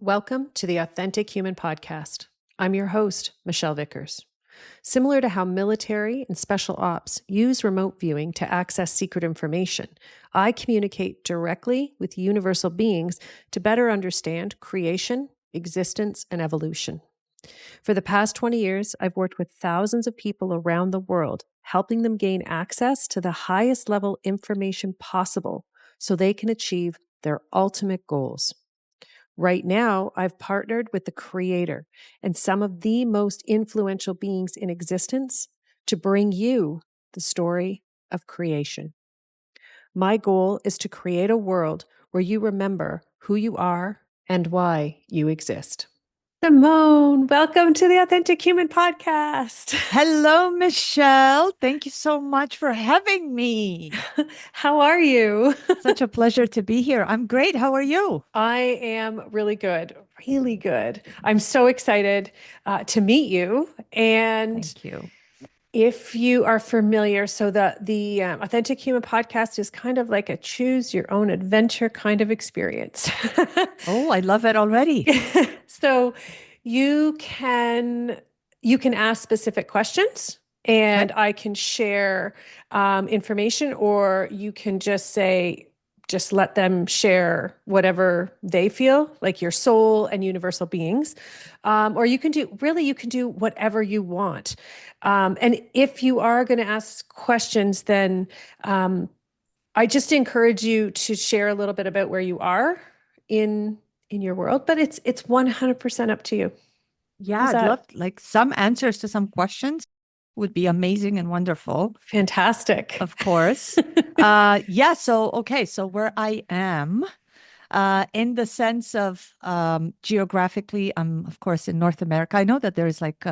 Welcome to the Authentic Human Podcast. I'm your host, Michelle Vickers. Similar to how military and special ops use remote viewing to access secret information, I communicate directly with universal beings to better understand creation, existence, and evolution. For the past 20 years, I've worked with thousands of people around the world, helping them gain access to the highest level information possible so they can achieve their ultimate goals. Right now, I've partnered with the creator and some of the most influential beings in existence to bring you the story of creation. My goal is to create a world where you remember who you are and why you exist. Simone, welcome to the Authentic Human Podcast. Hello, Michelle. Thank you so much for having me. How are you? Such a pleasure to be here. I'm great. How are you? I am really good, really good. I'm so excited to meet you. And Thank you. if you are familiar, so the Authentic Human Podcast is kind of like a choose your own adventure kind of experience. Oh, I love it already. So you can you can ask specific questions, and Okay. I can share information, or you can just let them share whatever they feel, like your soul and universal beings. Or you can do whatever you want. And if you are going to ask questions, then I just encourage you to share a little bit about where you are in in your world, but it's 100% up to you. Yeah, How's I'd love that? like some answers to some questions would be amazing and wonderful, Fantastic. of course. Yeah, so okay, so where I am, in the sense of geographically, I'm of course in North America. I know that there's like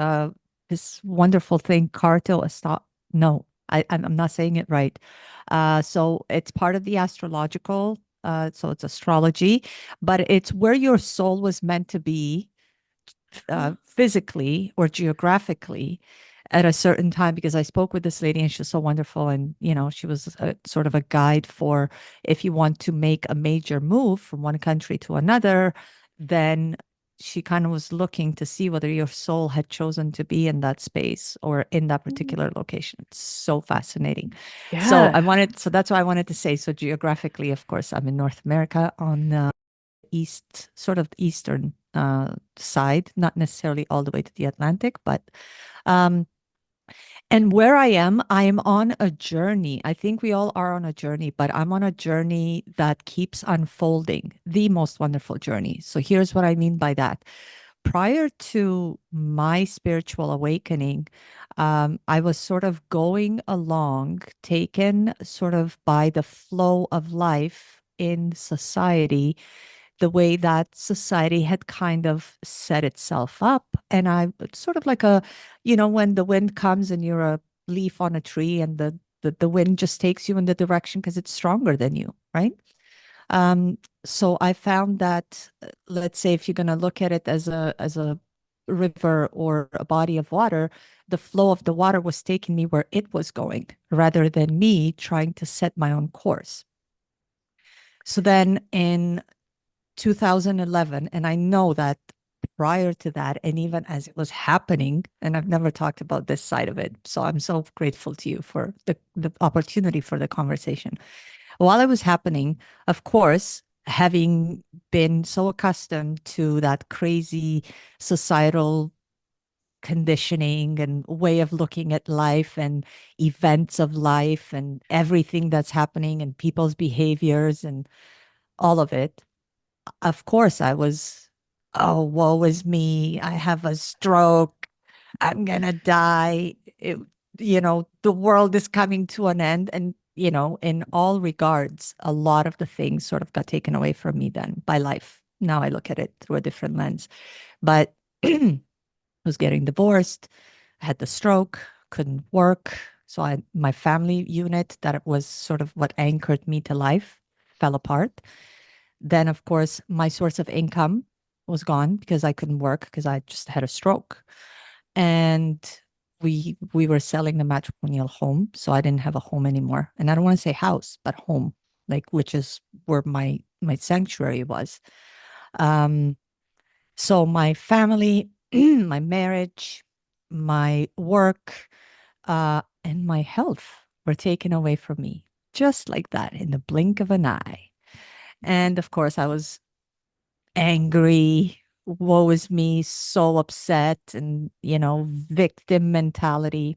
this wonderful thing, Carto Esta. No, I'm not saying it right. So it's part of the astrological. So it's astrology, but it's where your soul was meant to be, physically or geographically at a certain time, because I spoke with this lady and she was so wonderful. And, she was sort of a guide for if you want to make a major move from one country to another, then she kind of was looking to see whether your soul had chosen to be in that space or in that particular location. It's so fascinating. Yeah. So that's why I wanted to say, so geographically, of course, I'm in North America on east, sort of eastern side, not necessarily all the way to the Atlantic, but um, and where I am on a journey. I think we all are on a journey, but I'm on a journey that keeps unfolding, the most wonderful journey. So here's what I mean by that. Prior to my spiritual awakening, I was sort of going along, taken sort of by the flow of life in society, the way that society had kind of set itself up. And I it's sort of like when the wind comes and you're a leaf on a tree and the wind just takes you in the direction because it's stronger than you, right? So I found that, let's say, if you're going to look at it as a river or a body of water, the flow of the water was taking me where it was going rather than me trying to set my own course. So then in 2011, and I know that prior to that, and even as it was happening, and I've never talked about this side of it, so I'm so grateful to you for the opportunity for the conversation. While it was happening, of course, having been so accustomed to that crazy societal conditioning and way of looking at life and events of life and everything that's happening and people's behaviors and all of it, of course, I was, oh, woe is me. I have a stroke. I'm gonna die. The world is coming to an end. And, in all regards, a lot of the things sort of got taken away from me then by life. Now I look at it through a different lens. But I was getting divorced, had the stroke, couldn't work. So my family unit, that was sort of what anchored me to life, fell apart. Then, of course, my source of income was gone because I couldn't work because I just had a stroke. And we were selling the matrimonial home, so I didn't have a home anymore. And I don't want to say house, but home, like which is where my sanctuary was. Um, So my family, my marriage, my work, and my health were taken away from me just like that in the blink of an eye. And of course, I was angry. Woe is me, so upset, and, victim mentality.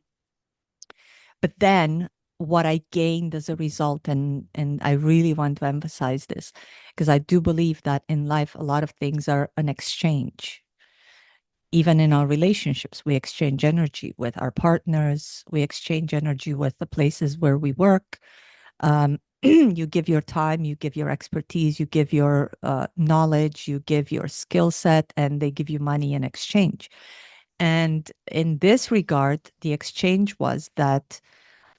But then what I gained as a result, and I really want to emphasize this, because I do believe that in life, a lot of things are an exchange. Even in our relationships, we exchange energy with our partners, we exchange energy with the places where we work. You give your time, you give your expertise, you give your knowledge, you give your skill set, and they give you money in exchange. And in this regard, the exchange was that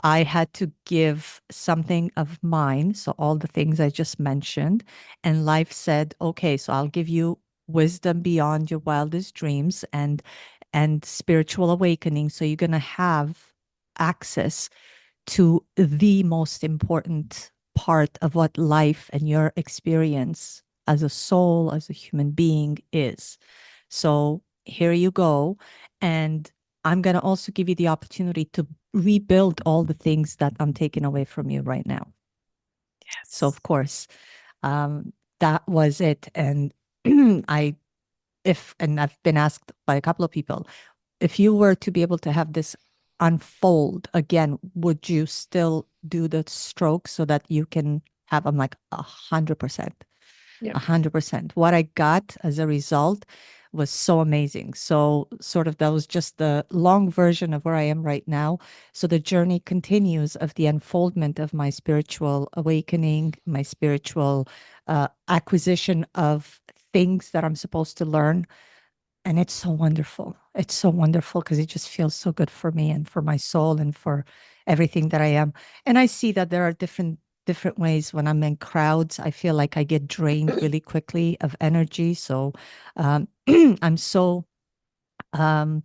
I had to give something of mine. So, all the things I just mentioned. And life said, okay, so I'll give you wisdom beyond your wildest dreams and spiritual awakening. So you're going to have access to the most important part of what life and your experience as a soul, as a human being is. So here you go. And I'm going to also give you the opportunity to rebuild all the things that I'm taking away from you right now. So, Yes. of course, um, that was it. And I, and I've been asked by a couple of people, if you were to be able to have this unfold again, would you still do the stroke so that you can have? I'm like 100%. Yep. 100%. What I got as a result was so amazing. So, sort of, that was just the long version of where I am right now. So, the journey continues of the unfoldment of my spiritual awakening, my spiritual acquisition of things that I'm supposed to learn. And it's so wonderful. It's so wonderful because it just feels so good for me and for my soul and for everything that I am. And I see that there are different ways when I'm in crowds. I feel like I get drained really quickly of energy. So um, I'm so um,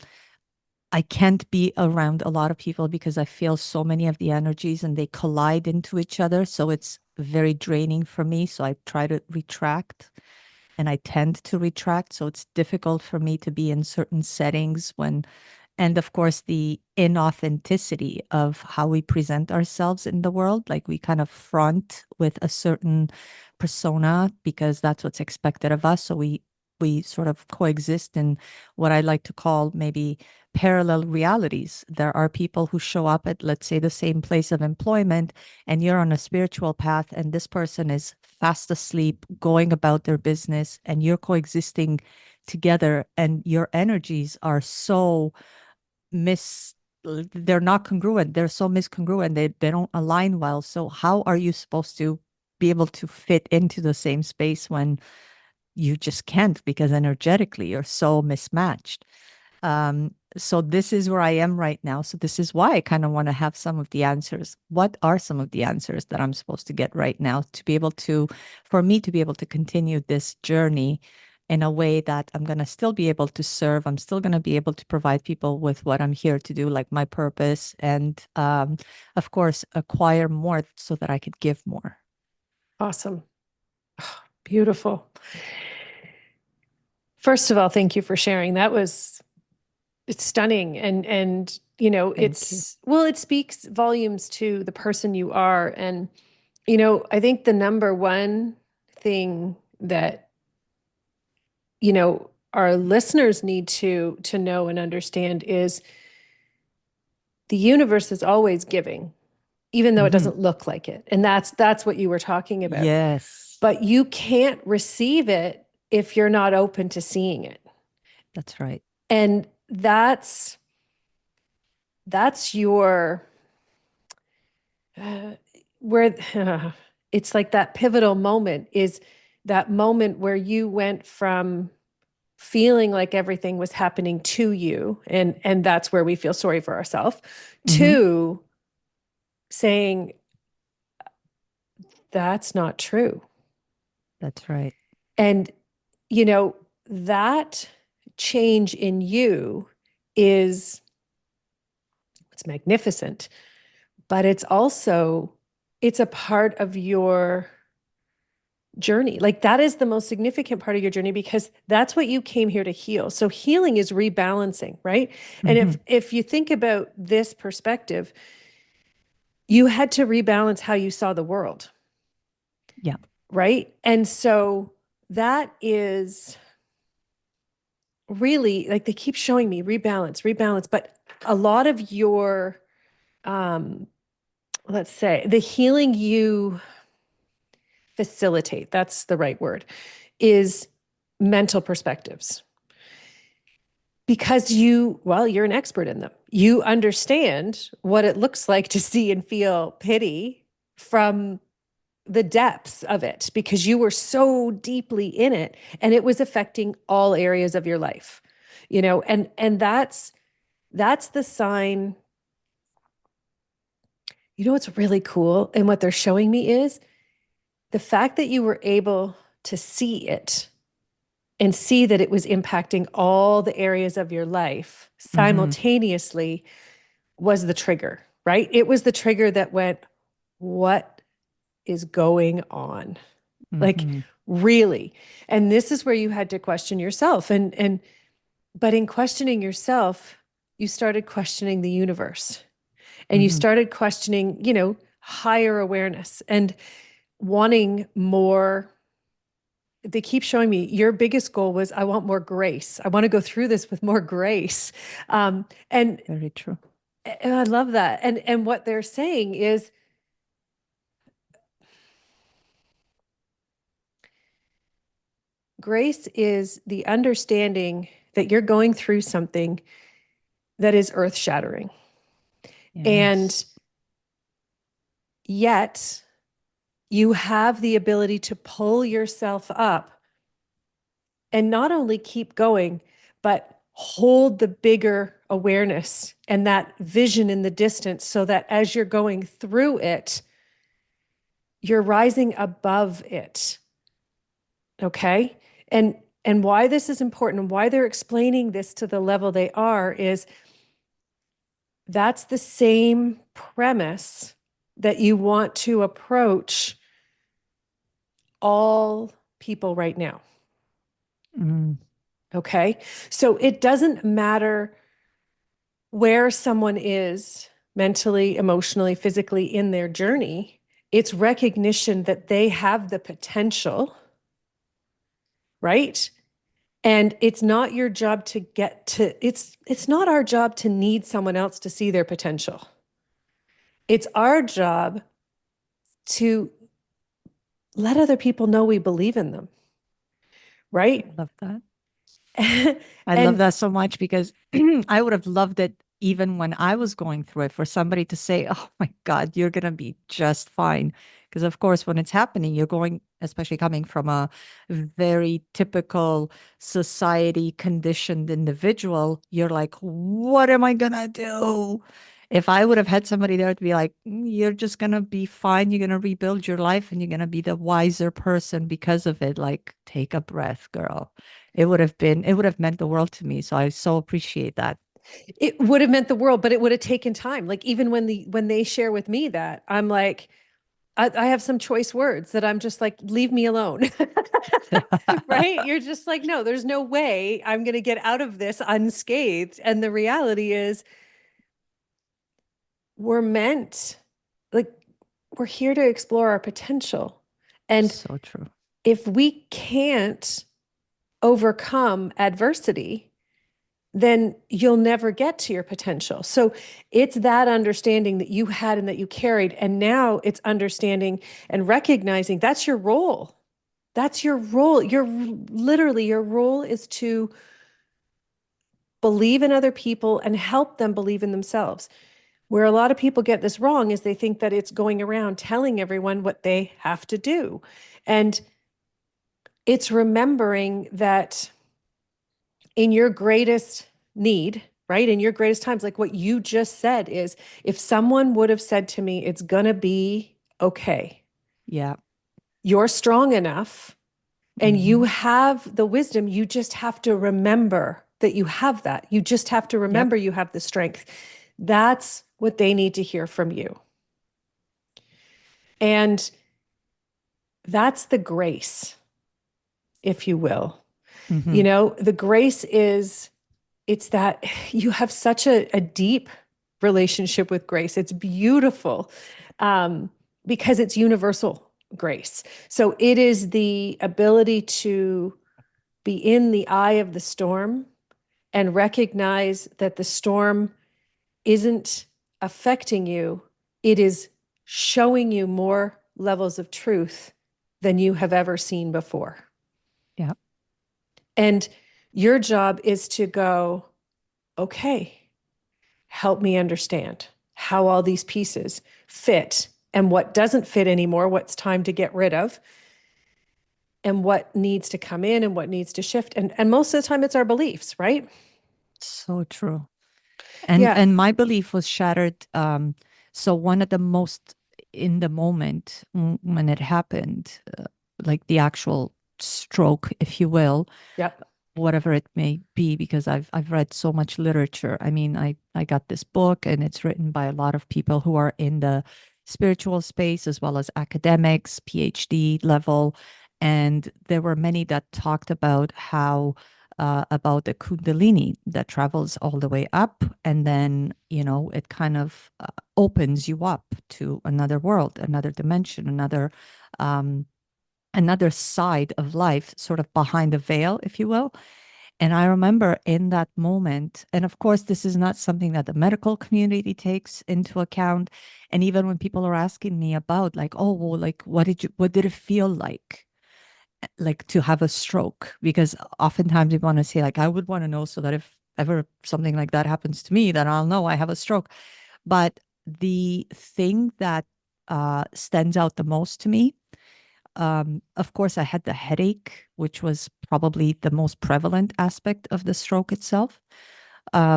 I can't be around a lot of people because I feel so many of the energies and they collide into each other. So it's very draining for me. So I try to retract and I tend to retract. So it's difficult for me to be in certain settings when, and of course, the inauthenticity of how we present ourselves in the world. Like we kind of front with a certain persona because that's what's expected of us. So we sort of coexist in what I like to call maybe parallel realities. There are people who show up at, let's say, the same place of employment, and you're on a spiritual path, and this person is fast asleep, going about their business, and you're coexisting together, and your energies are so mis they're not congruent. They're so miscongruent. They don't align well. So how are you supposed to be able to fit into the same space when you just can't because energetically you're so mismatched? So this is where I am right now. So this is why I kind of want to have some of the answers. What are some of the answers that I'm supposed to get right now to be able to, for me to be able to continue this journey in a way that I'm going to still be able to serve. I'm still going to be able to provide people with what I'm here to do, like my purpose, and of course, acquire more so that I could give more. Awesome. Beautiful. First of all, thank you for sharing. It's stunning. And Thank you. it speaks volumes to the person you are. And, I think the number one thing that, our listeners need to know and understand is the universe is always giving, even though it Hmm. doesn't look like it. And that's what you were talking about. Yes, But you can't receive it if you're not open to seeing it. that's right. And that's your where it's like that pivotal moment is that moment where you went from feeling like everything was happening to you, and that's where we feel sorry for ourselves, Hmm. to saying that's not true. That's right. And you know that change in you is it's magnificent, but it's also it's a part of your journey. Like that is the most significant part of your journey because that's what you came here to heal. So healing is rebalancing, right? And Mm-hmm. if you think about this perspective, you had to rebalance how you saw the world, Yeah. right? And so that is really like they keep showing me rebalance, rebalance, but a lot of your um let's say the healing you facilitate, that's the right word, is mental perspectives. Because you're an expert in them. You understand what it looks like to see and feel pity from the depths of it because you were so deeply in it and it was affecting all areas of your life. And that's the sign. You know what's really cool and what they're showing me is the fact that you were able to see it and see that it was impacting all the areas of your life Mm-hmm. simultaneously was the trigger, right? It was the trigger that went, what is going on? Like, Mm-hmm. really? And this is where you had to question yourself. But in questioning yourself, you started questioning the universe and you Mm-hmm. started questioning, higher awareness and wanting more. They keep showing me your biggest goal was, I want more grace. I want to go through this with more grace. And Very true. and I love that. And what they're saying is grace is the understanding that you're going through something that is earth-shattering. And Yes. yet you have the ability to pull yourself up and not only keep going, but hold the bigger awareness and that vision in the distance so that as you're going through it, you're rising above it. Okay. And why this is important and why they're explaining this to the level they are is that's the same premise that you want to approach all people right now. Mm. Okay. So it doesn't matter where someone is mentally, emotionally, physically in their journey, it's recognition that they have the potential, right? And it's not your job to it's not our job to need someone else to see their potential. It's our job to let other people know we believe in them, I right? love that. and I love that so much because I would have loved it even when I was going through it for somebody to say, "Oh my God, you're going to be just fine." Because, of course, when it's happening, you're going, especially coming from a very typical society conditioned individual, you're like, what am I going to do? If I would have had somebody there to be like, You're just going to be fine. You're going to rebuild your life and you're going to be the wiser person because of it. Like, take a breath, girl. It would have meant the world to me. So I so appreciate that. it would have meant the world, but it would have taken time. Like even when they share with me that, I'm like, I have some choice words that I'm just like, leave me alone. Right? You're just like, no, there's no way I'm going to get out of this unscathed. And the reality is, we're meant, like, we're here to explore our potential. And So true. if we can't overcome adversity, then you'll never get to your potential. So it's that understanding that you had and that you carried. And now it's understanding and recognizing that's your role. That's your role. Your role is to believe in other people and help them believe in themselves. Where a lot of people get this wrong is they think that it's going around telling everyone what they have to do. And it's remembering that in your greatest need, right? In your greatest times, like what you just said is if someone would have said to me, it's going to be okay, Yeah. you're strong enough and you Hmm. have the wisdom. You just have to remember that you have that. You just have to Yep. remember you have the strength. That's what they need to hear from you. And that's the grace, if you will. Hmm. The grace is, it's that you have such a deep relationship with grace. It's beautiful, um, because it's universal grace. So it is the ability to be in the eye of the storm and recognize that the storm isn't affecting you, it is showing you more levels of truth than you have ever seen before. Yeah. And your job is to go, okay, help me understand how all these pieces fit and what doesn't fit anymore, what's time to get rid of, and what needs to come in and what needs to shift. And most of the time it's our beliefs, right? So true. And Yeah. and my belief was shattered. So one of the most in the moment when it happened, like the actual stroke, if you will, Yep. whatever it may be, because I've read so much literature. I mean, I got this book and it's written by a lot of people who are in the spiritual space as well as academics, PhD level. And there were many that talked about how about the kundalini that travels all the way up, and then it kind of opens you up to another world, another dimension, um, another side of life, sort of behind the veil, if you will. And I remember in that moment, and of course, this is not something that the medical community takes into account. And even when people are asking me about, like, oh, well, like, what did it feel like to have a stroke? Because oftentimes we want to say, like, I would want to know so that if ever something like that happens to me, then I'll know I have a stroke. But the thing that stands out the most to me, of course, I had the headache, which was probably the most prevalent aspect of the stroke itself,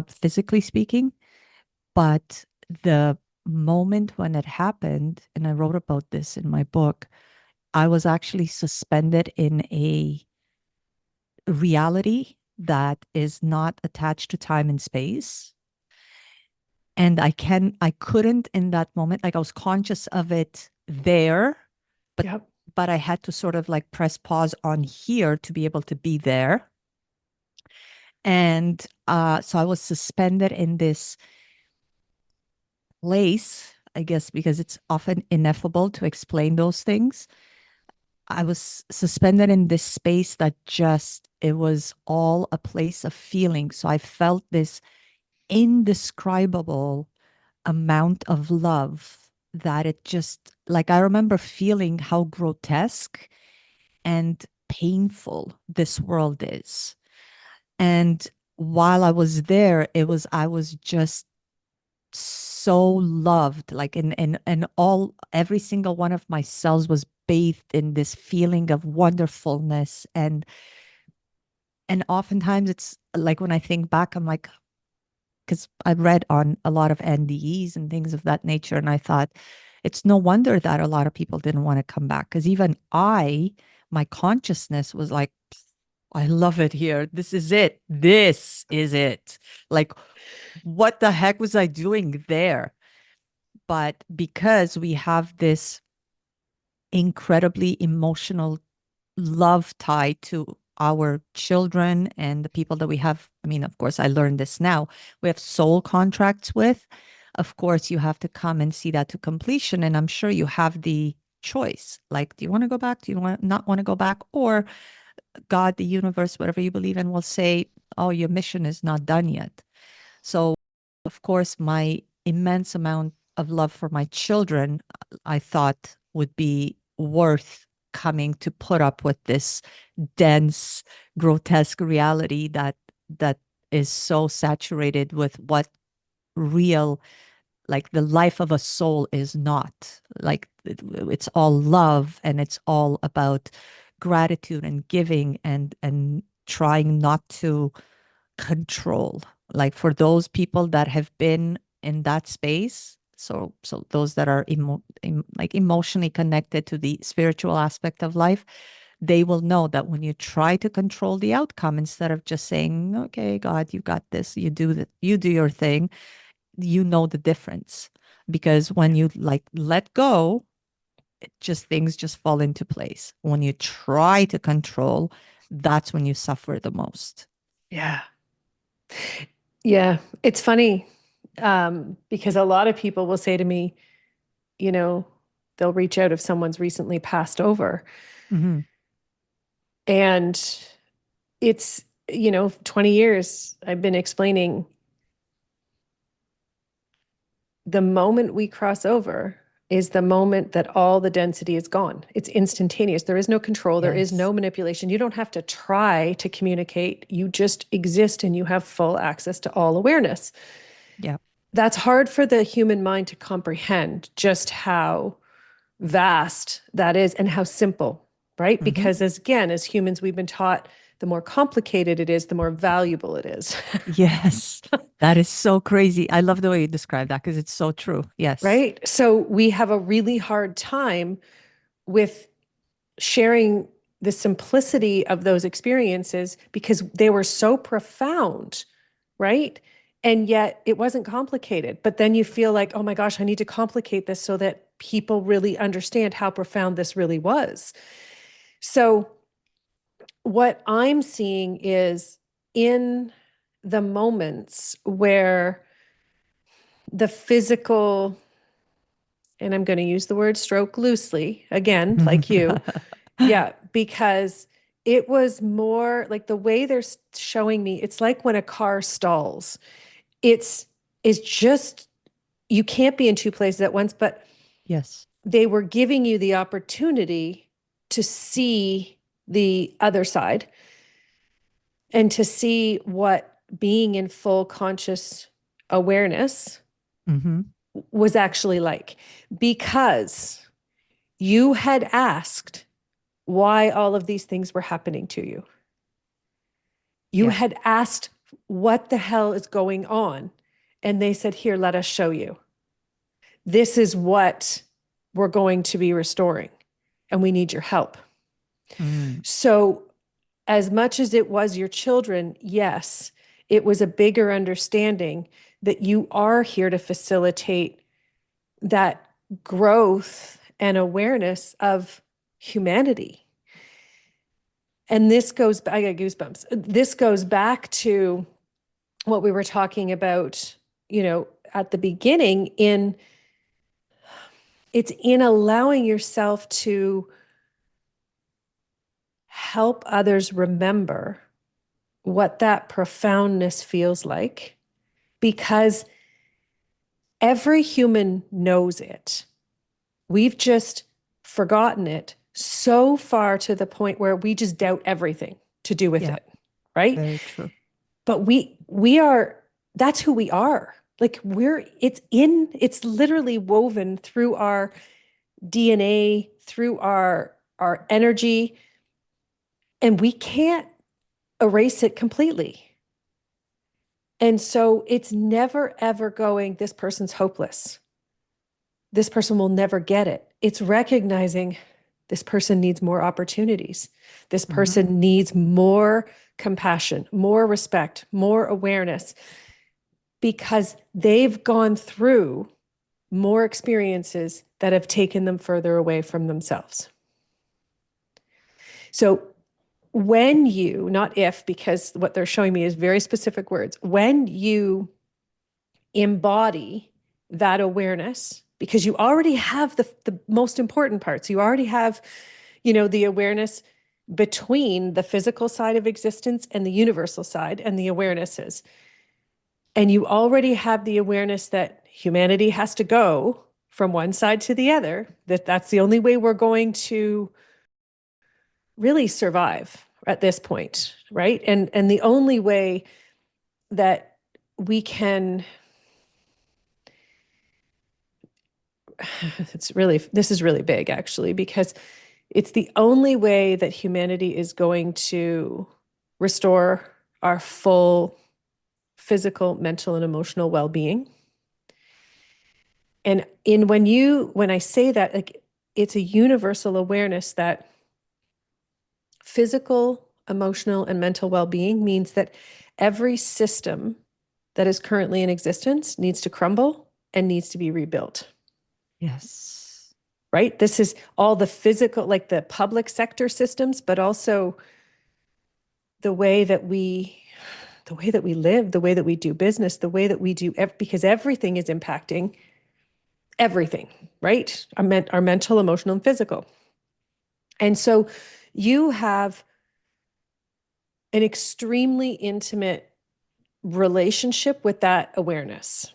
physically speaking. But the moment when it happened, and I wrote about this in my book, I was actually suspended in a reality that is not attached to time and space. And I couldn't in that moment, like I was conscious of it there, but Yep. I had to sort of like press pause on here to be able to be there. And so I was suspended in this place, I guess, because it's often ineffable to explain those things. I was suspended in this space that just, it was all a place of feeling. So I felt this indescribable amount of love that it just, like, I remember feeling how grotesque and painful this world is. And while I was there, I was just so loved, like in all, every single one of my cells was bathed in this feeling of wonderfulness. And oftentimes it's like when I think back, I'm like, because I read on a lot of NDEs and things of that nature, and I thought it's no wonder that a lot of people didn't want to come back. Because even my consciousness was like, I love it here. This is it. This is it. Like, what the heck was I doing there? But because we have this incredibly emotional love tied to our children and the people that we have. I mean, of course, I learned this now. We have soul contracts with. Of course, you have to come and see that to completion. And I'm sure you have the choice. Like, do you want to go back? Do you want not want to go back? Or God, the universe, whatever you believe in, will say, oh, your mission is not done yet. So, of course, my immense amount of love for my children, I thought would be worth coming to put up with this dense, grotesque reality that is so saturated with what real, like the life of a soul is not. Like it's all love and it's all about gratitude and giving and trying not to control. Like for those people that have been in that space, so those that are like emotionally connected to the spiritual aspect of life, they will know that when you try to control the outcome instead of just saying, okay, God, you got this, you do your thing, you know the difference. Because when you like let go, things just fall into place. When you try to control, that's when you suffer the most. Yeah. Yeah. It's funny because a lot of people will say to me, you know, they'll reach out if someone's recently passed over. Mm-hmm. And it's, 20 years I've been explaining the moment we cross over is the moment that all the density is gone. It's instantaneous. There is no control. There is Yes. no manipulation. You don't have to try to communicate. You just exist and you have full access to all awareness. Yeah. That's hard for the human mind to comprehend just how vast that is and how simple, right? Mm-hmm. Because as humans, we've been taught the more complicated it is, the more valuable it is. Yes. That is so crazy. I love the way you describe that because it's so true. Yes. Right? So we have a really hard time with sharing the simplicity of those experiences because they were so profound, right? And yet it wasn't complicated. But then you feel like, oh my gosh, I need to complicate this so that people really understand how profound this really was. So, what I'm seeing is in the moments where the physical, and I'm going to use the word stroke loosely again, like you, yeah, because it was more like the way they're showing me, it's like when a car stalls. It's just you can't be in two places at once, but Yes. they were giving you the opportunity to see the other side and to see what being in full conscious awareness Mm-hmm. was actually like because you had asked why all of these things were happening to you. You Yeah. had asked, what the hell is going on? And they said, here, let us show you. This is what we're going to be restoring, and we need your help. Mm. So, as much as it was your children, yes, it was a bigger understanding that you are here to facilitate that growth and awareness of humanity. And this goes, I got goosebumps. This goes back to what we were talking about, at the beginning it's in allowing yourself to help others remember what that profoundness feels like because every human knows it. We've just forgotten it so far to the point where we just doubt everything to do with Yeah. it, right? Very true. But we are that's who we are. Like it's literally woven through our DNA, through our energy, and we can't erase it completely. And so it's never ever going, this person's hopeless. This person will never get it. It's recognizing this person needs more opportunities. This Mm-hmm. person needs more compassion, more respect, more awareness because they've gone through more experiences that have taken them further away from themselves. So when you, not if, because what they're showing me is very specific words, when you embody that awareness, because you already have the most important parts, you already have, the awareness between the physical side of existence and the universal side and the awarenesses. And you already have the awareness that humanity has to go from one side to the other, that's the only way we're going to really survive at this point, right? And the only way that we can this is really big actually because it's the only way that humanity is going to restore our full physical, mental, and emotional well-being. And when I say that, like it's a universal awareness that physical, emotional, and mental well-being means that every system that is currently in existence needs to crumble and needs to be rebuilt. Yes. right? This is all the physical, like the public sector systems, but also the way that we live, the way that we do business, the way that we do, because everything is impacting everything, right? Our mental, emotional, and physical. And so you have an extremely intimate relationship with that awareness,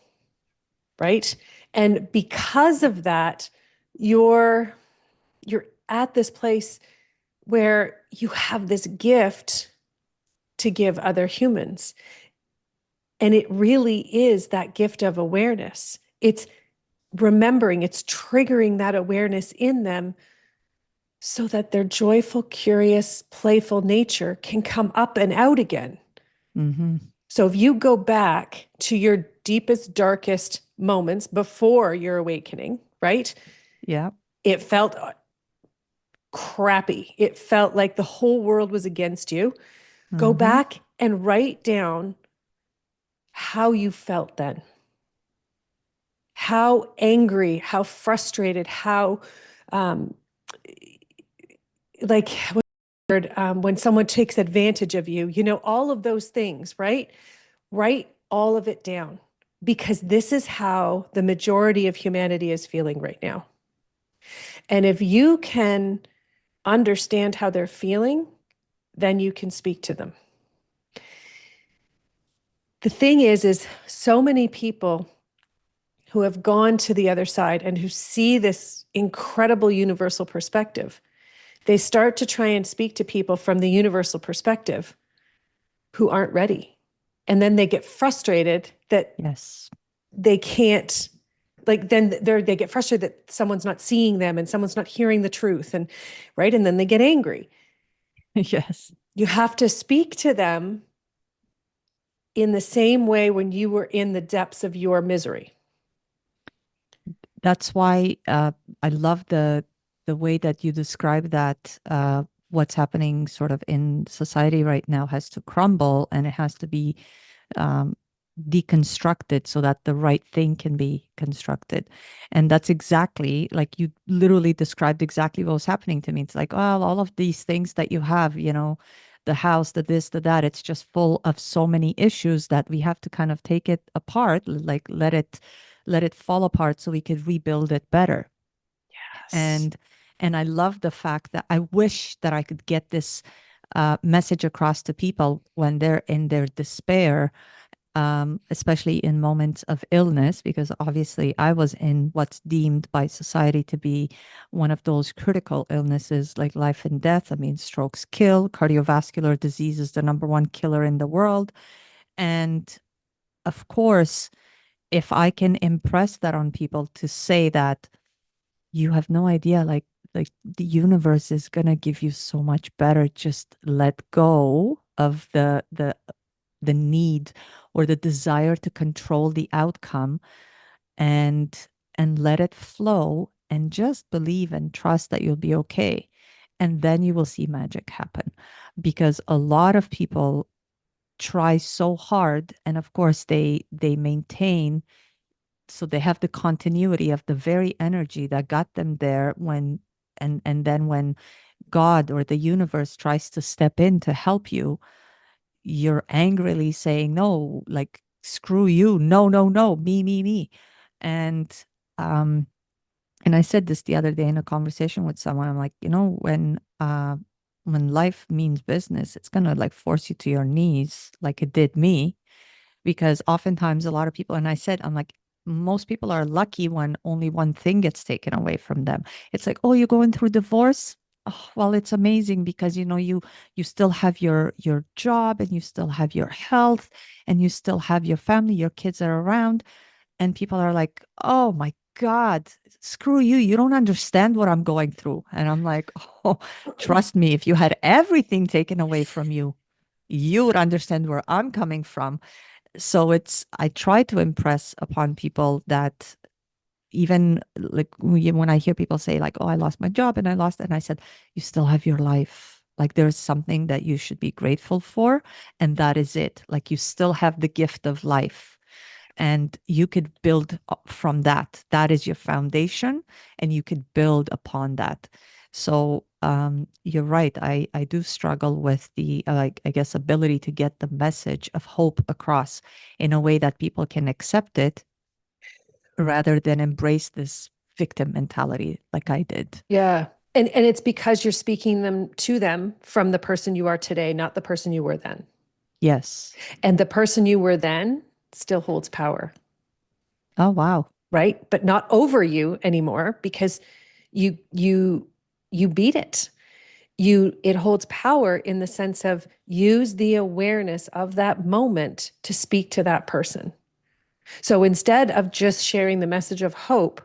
right? And because of that, you're at this place where you have this gift to give other humans. And it really is that gift of awareness. It's remembering, it's triggering that awareness in them so that their joyful, curious, playful nature can come up and out again. Mm-hmm. So if you go back to your deepest, darkest moments before your awakening, right? Yeah. It felt crappy. It felt like the whole world was against you. Go Mm-hmm. back and write down how you felt then. How angry, how frustrated, how um, like when someone takes advantage of you, all of those things, right? Write all of it down because this is how the majority of humanity is feeling right now. And if you can understand how they're feeling, then you can speak to them. The thing is so many people who have gone to the other side and who see this incredible universal perspective, they start to try and speak to people from the universal perspective who aren't ready. And then they get frustrated that Yes. they can't, like, then they get frustrated that someone's not seeing them and someone's not hearing the truth. And right. And then they get angry. Yes. You have to speak to them in the same way when you were in the depths of your misery. That's why I love the way that you describe that what's happening sort of in society right now has to crumble and it has to be um, deconstructed so that the right thing can be constructed. And that's exactly like you literally described exactly what was happening to me. It's like, well, all of these things that you have, the house, the this, the that, it's just full of so many issues that we have to kind of take it apart, like let it fall apart so we could rebuild it better. Yes. And I love the fact that I wish that I could get this message across to people when they're in their despair, especially in moments of illness, because obviously I was in what's deemed by society to be one of those critical illnesses like life and death. I mean, strokes kill, cardiovascular disease is the number one killer in the world. And of course, if I can impress that on people to say that you have no idea, like the universe is gonna give you so much better. Just let go of the need or the desire to control the outcome and let it flow and just believe and trust that you'll be okay. And then you will see magic happen because a lot of people try so hard and of course they maintain, so they have the continuity of the very energy that got them there when and then when God or the universe tries to step in to help you, you're angrily saying no, like screw you, no, no, no, me. And um and I said this the other day in a conversation with someone. I'm like, when life means business, it's gonna like force you to your knees like it did me, because oftentimes a lot of people, and I said, I'm like, most people are lucky when only one thing gets taken away from them. It's like, oh, you're going through divorce. Oh, well, it's amazing because you still have your job and you still have your health and you still have your family, your kids are around, and people are like, oh my God, screw you. You don't understand what I'm going through. And I'm like, oh, trust me, if you had everything taken away from you, you would understand where I'm coming from. So I try to impress upon people that even like when I hear people say like, oh, I lost my job and I said, you still have your life. Like there's something that you should be grateful for. And that is it. Like you still have the gift of life. and you could build from that. That is your foundation, and you could build upon that. So you're right. I do struggle with the like, I guess, ability to get the message of hope across in a way that people can accept it rather than embrace this victim mentality like I did. Yeah. And it's because you're speaking them to them from the person you are today, not the person you were then. Yes. And the person you were then still holds power, Oh, wow. right? But not over you anymore because you you you beat it. It holds power in the sense of use the awareness of that moment to speak to that person. So instead of just sharing the message of hope,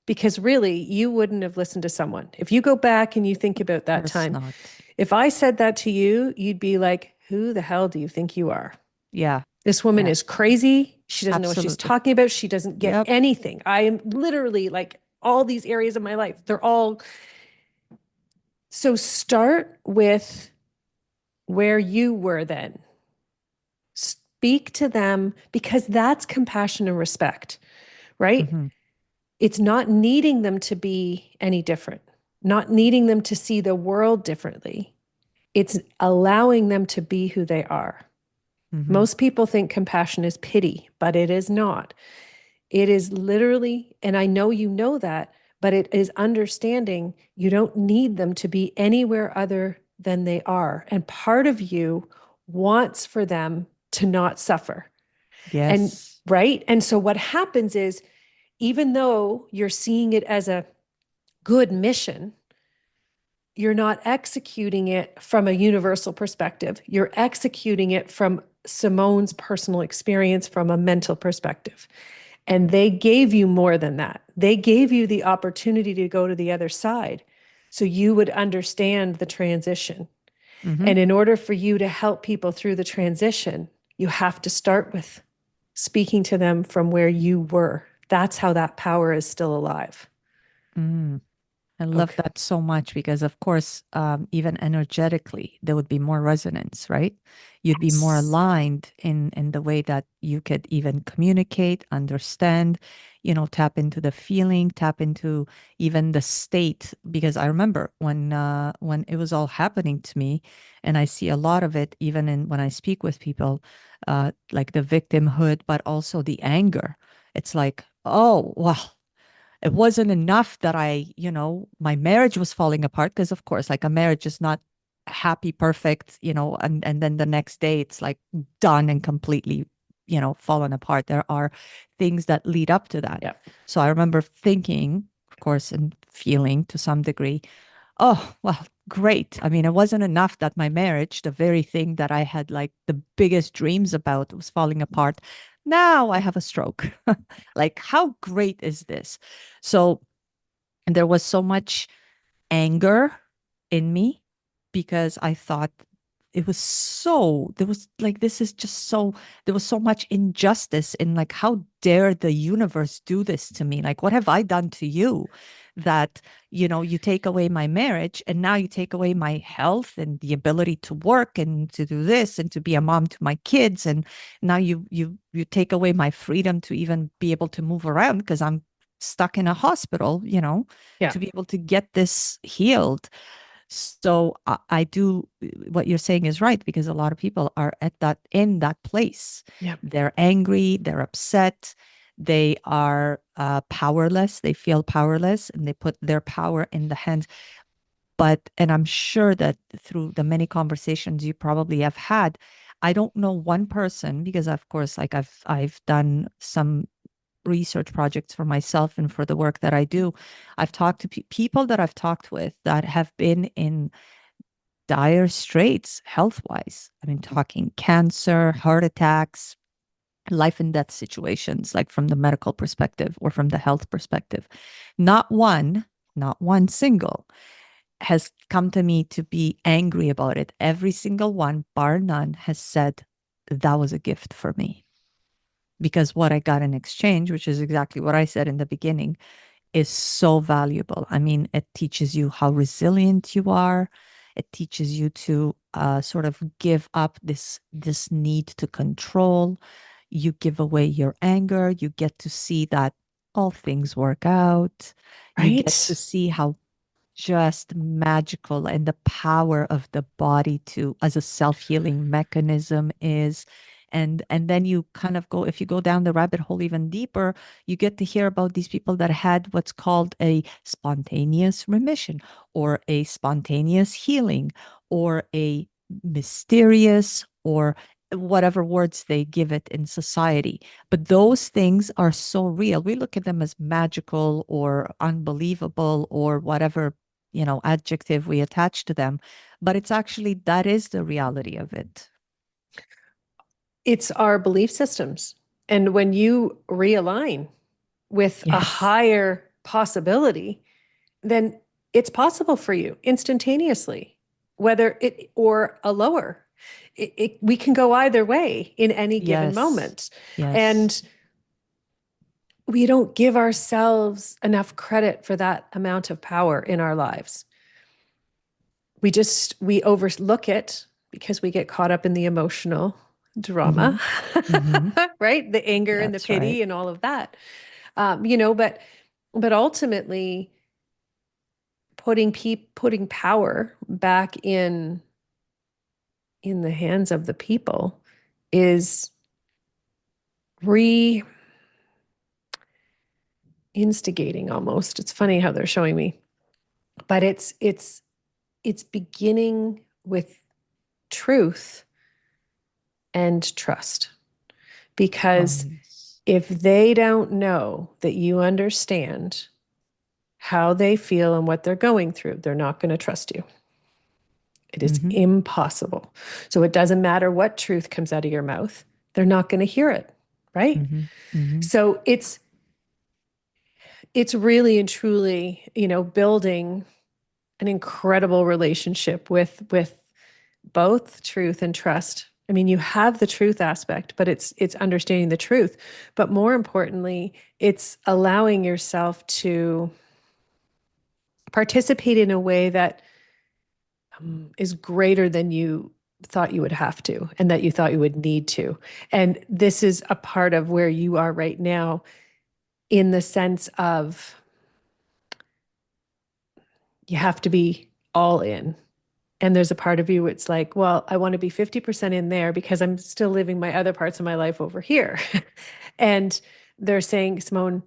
because really you wouldn't have listened to someone. If you go back and you think about Of that course time, not. if I said that to you, you'd be like, who the hell do you think you are? Yeah. This woman Yeah. is crazy. She doesn't know what she's Absolutely. talking about. She doesn't get Yep. anything. I am literally like all these areas of my life. They're all. So start with where you were then. Speak to them because that's compassion and respect, right? Hmm. It's not needing them to be any different, not needing them to see the world differently. It's allowing them to be who they are. Hmm. Most people think compassion is pity, but it is not. It is literally, and I know you know that, but it is understanding you don't need them to be anywhere other than they are. And part of you wants for them to not suffer. And Yes. right. And so what happens is, even though you're seeing it as a good mission, you're not executing it from a universal perspective. You're executing it from Simone's personal experience from a mental perspective. And they gave you more than that. They gave you the opportunity to go to the other side so you would understand the transition. Hmm. And in order for you to help people through the transition, you have to start with speaking to them from where you were. That's how that power is still alive. Mm. I love Okay. that so much because, of course, even energetically, there would be more resonance, right? You'd be more Yes. aligned in the way that you could even communicate, understand, tap into the feeling, tap into even the state. Because I remember when it was all happening to me, and I see a lot of it even in when I speak with people, like the victimhood, but also the anger. It's like, oh, well, it wasn't enough that my marriage was falling apart because of course, like a marriage is not happy, perfect, and then the next day it's like done and completely, fallen apart. There are things that lead up to that. Yeah. So I remember thinking, of course, and feeling to some degree, oh, well, great. I mean, it wasn't enough that my marriage, the very thing that I had like the biggest dreams about, was falling apart. Now I have a stroke. Like, how great is this? So there was so much anger in me because I thought it was so, there was like, this is just so, there was so much injustice in like, how dare the universe do this to me? Like, what have I done to you that, you take away my marriage and now you take away my health and the ability to work and to do this and to be a mom to my kids. And now you take away my freedom to even be able to move around because I'm stuck in a hospital, Yeah. to be able to get this healed. So I do what you're saying is right because a lot of people are at that in that place. Yeah. They're angry, they're upset, they are powerless. They feel powerless, and they put their power in the hands. And I'm sure that through the many conversations you probably have had, I don't know one person because, of course, like I've done some research projects for myself and for the work that I do. I've talked to people that I've talked with that have been in dire straits health wise. I mean, talking cancer, heart attacks, life and death situations, like from the medical perspective or from the health perspective. Not one, not one single has come to me to be angry about it. Every single one, bar none, has said that was a gift for me because what I got in exchange, which is exactly what I said in the beginning, is so valuable. I mean, it teaches you how resilient you are. It teaches you to sort of give up this need to control. You give away your anger. You get to see that all things work out. You get to Right? see how just magical and the power of the body to as a self-healing mechanism is. And then you kind of go, if you go down the rabbit hole even deeper, you get to hear about these people that had what's called a spontaneous remission or a spontaneous healing or a mysterious or whatever words they give it in society. But those things are so real. We look at them as magical or unbelievable or whatever, adjective we attach to them. But it's actually, that is the reality of it. It's our belief systems. And when you realign with a Yes. higher possibility, then it's possible for you instantaneously, whether it or a lower. We can go either way in any given Yes. moment. Yes. And we don't give ourselves enough credit for that amount of power in our lives. We overlook it because we get caught up in the emotional Mm-hmm. drama, Mm-hmm. right? The anger and the That's right. pity and all of that. But ultimately putting power back in the hands of the people is re-instigating almost. It's funny how they're showing me, but it's beginning with truth and trust. Oh, Because yes. if they don't know that you understand how they feel and what they're going through, they're not going to trust you. It is Mm-hmm. impossible. So it doesn't matter what truth comes out of your mouth, they're not going to hear it, right? Mm-hmm. Mm-hmm. So it's really and truly, building an incredible relationship with both truth and trust. I mean, you have the truth aspect, but it's understanding the truth. But more importantly, it's allowing yourself to participate in a way that is greater than you thought you would have to and that you thought you would need to. And this is a part of where you are right now in the sense of you have to be all in. And there's a part of you it's like, well, I want to be 50% in there because I'm still living my other parts of my life over here. And they're saying, Simone,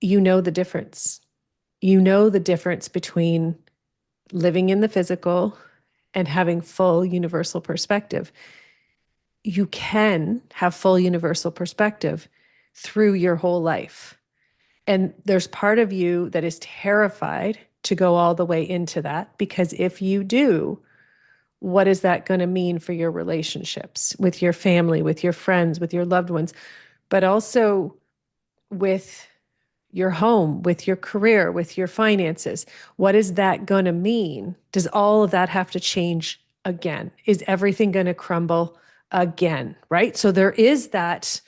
you know the difference. You know the difference between living in the physical and having full universal perspective. You can have full universal perspective through your whole life. And there's part of you that is terrified to go all the way into that because if you do, what is that going to mean for your relationships with your family, with your friends, with your loved ones, but also with your home, with your career, with your finances? What is that going to mean? Does all of that have to change again? Is everything going to crumble again? Right. So there is that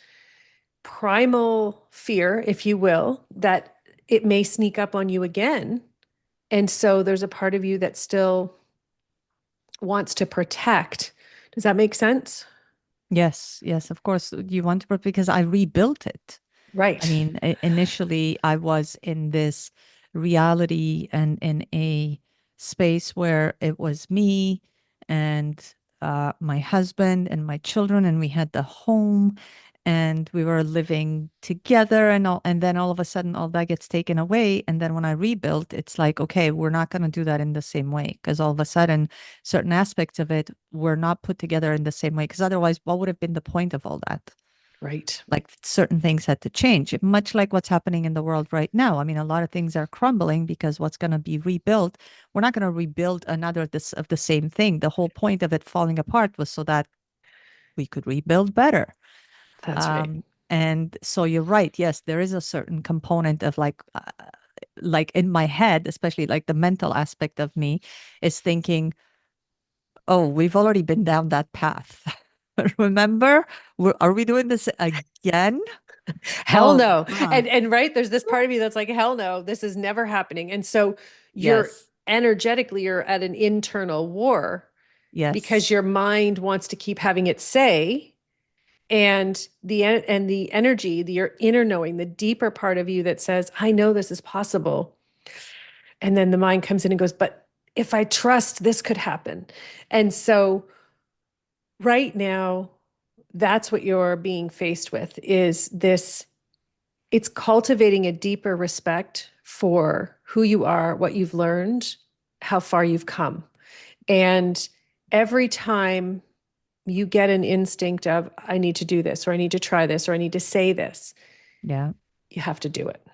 primal fear, if you will, that it may sneak up on you again. And so there's a part of you that still wants to protect. Does that make sense? Yes. Yes. Of course, you want to, because I rebuilt it. I Right. mean, initially I was in this reality and in a space where it was me and my husband and my children, and we had the home and we were living together and all, and then all of a sudden all that gets taken away. And then when I rebuilt, it's like, okay, we're not going to do that in the same way because all of a sudden certain aspects of it were not put together in the same way. Because otherwise, what would have been the point of all that? Right. Like certain things had to change, much like what's happening in the world right now. I mean, a lot of things are crumbling because what's going to be rebuilt, we're not going to rebuild another this of the same thing. The whole point of it falling apart was so that we could rebuild better. That's right. Um, and so you're right. Yes, there is a certain component of like in my head, especially like the mental aspect of me is thinking, oh, we've already been down that path. Remember? Are we doing this again? Hell Oh, no. God. And right, there's this part of you that's like, hell no, this is never happening. And so you're Yes. energetically, you're at an internal war because Yes. your mind wants to keep having it say, And the energy, your inner knowing, the deeper part of you that says, I know this is possible. And then the mind comes in and goes, but if I trust, this could happen. And so right now, that's what you're being faced with, is this. It's cultivating a deeper respect for who you are, what you've learned, how far you've come. And every time you get an instinct of, I need to do this, or I need to try this, or I need to say this, Yeah. you have to do it.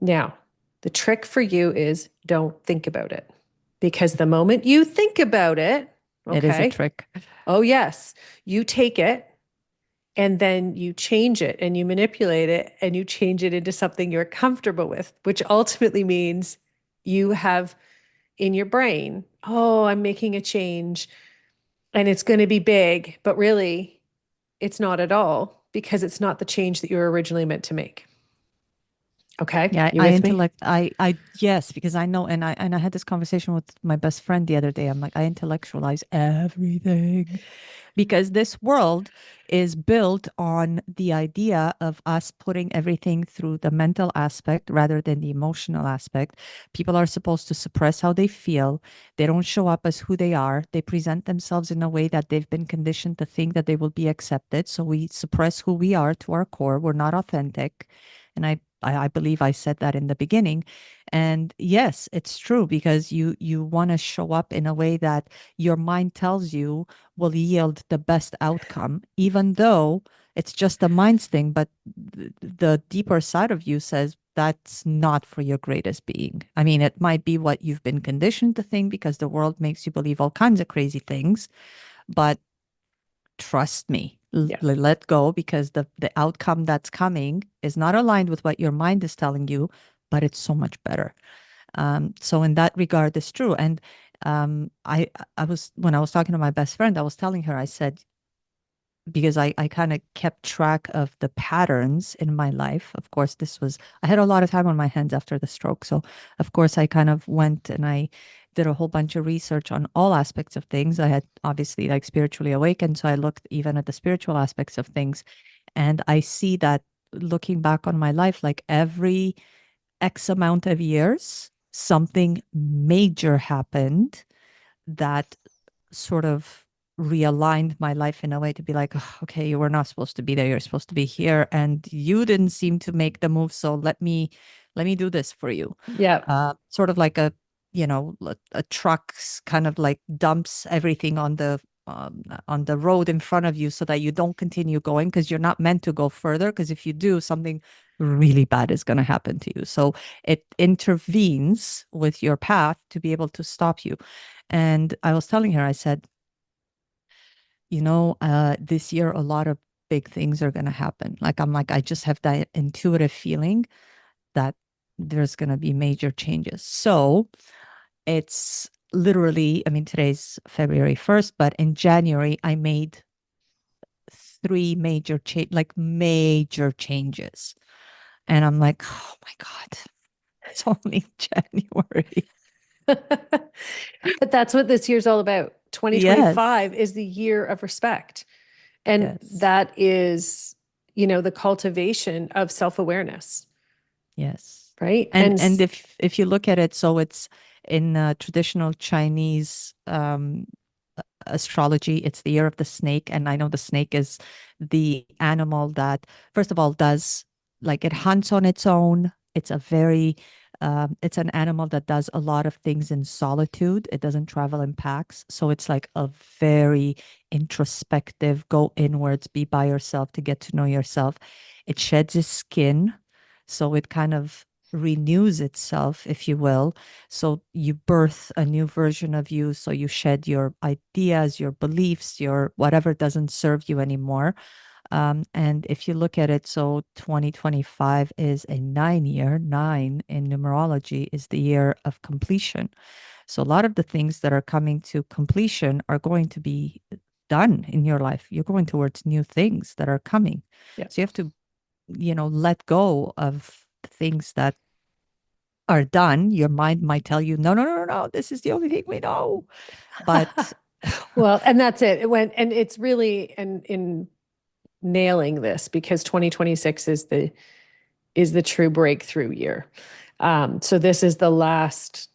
Now, the trick for you is don't think about it. Because the moment you think about it, It is a okay, trick. oh, yes, you take it and then you change it and you manipulate it and you change it into something you're comfortable with, which ultimately means you have in your brain, oh, I'm making a change and it's going to be big, but really it's not at all because it's not the change that you were originally meant to make. Okay. Yeah, You I with me? intellect. Yes, because I know, and I had this conversation with my best friend the other day. I'm like, I intellectualize everything, because this world is built on the idea of us putting everything through the mental aspect rather than the emotional aspect. People are supposed to suppress how they feel. They don't show up as who they are. They present themselves in a way that they've been conditioned to think that they will be accepted. So we suppress who we are to our core. We're not authentic. And I believe I said that in the beginning. And yes, it's true, because you want to show up in a way that your mind tells you will yield the best outcome, even though it's just a mind's thing. But the deeper side of you says that's not for your greatest being. I mean, it might be what you've been conditioned to think because the world makes you believe all kinds of crazy things, but trust me, Yeah. let go, because the outcome that's coming is not aligned with what your mind is telling you, but it's so much better. So in that regard, it's true. And I was, when I was talking to my best friend, I was telling her, I said, because I kind of kept track of the patterns in my life. Of course, I had a lot of time on my hands after the stroke. So, of course, I kind of went and I did a whole bunch of research on all aspects of things. I had obviously like spiritually awakened. So I looked even at the spiritual aspects of things. And I see that, looking back on my life, like every X amount of years, something major happened that sort of realigned my life in a way to be like, "Ugh, okay, you were not supposed to be there. You're supposed to be here, and you didn't seem to make the move. So let me do this for you." Yeah. Sort of like a truck's kind of like dumps everything on the road in front of you so that you don't continue going, because you're not meant to go further. Because if you do, something really bad is going to happen to you. So it intervenes with your path to be able to stop you. And I was telling her, I said, this year a lot of big things are going to happen. Like, I'm like, I just have that intuitive feeling that there's going to be major changes. So it's literally, I mean, today's February 1st, but in January, I made three major changes. And I'm like, oh my God, it's only January. But that's what this year's all about. Yes. 2025 is the year of respect. And Yes. that is, the cultivation of self-awareness, Yes. right? And if you look at it, so it's in traditional Chinese astrology, it's the year of the snake. And I know the snake is the animal that, first of all, does, like, it hunts on its own. It's a very, it's an animal that does a lot of things in solitude. It doesn't travel in packs. So it's like a very introspective, go inwards, be by yourself to get to know yourself. It sheds its skin. So it kind of renews itself, if you will. So you birth a new version of you. So you shed your ideas, your beliefs, your whatever doesn't serve you anymore. And if you look at it, so 2025 is a 9 year, nine in numerology is the year of completion. So a lot of the things that are coming to completion are going to be done in your life. You're going towards new things that are coming. yeah. So you have to, let go of things that are done. Your mind might tell you, no, no, no, no, no, this is the only thing we know. But Well, and that's it. It went, and it's really, and in nailing this because 2026 is the true breakthrough year. So this is the last.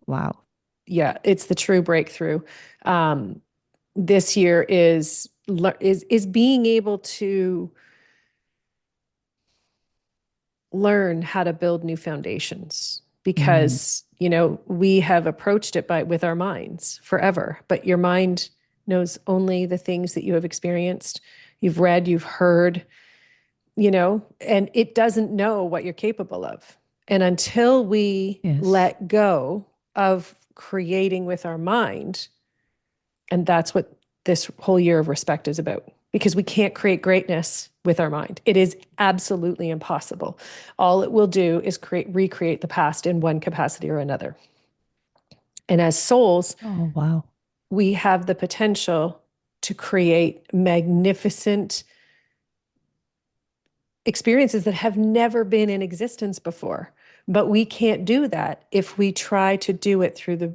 Wow. Yeah, it's the true breakthrough. This year is being able to learn how to build new foundations Mm, because we have approached it with our minds forever, but your mind knows only the things that you have experienced, you've read, you've heard, and it doesn't know what you're capable of. And until we yes. let go of creating with our mind, and that's what this whole year of respect is about, because we can't create greatness with our mind. It is absolutely impossible. All it will do is recreate the past in one capacity or another. And as souls, Oh, wow. we have the potential to create magnificent experiences that have never been in existence before. But we can't do that if we try to do it through the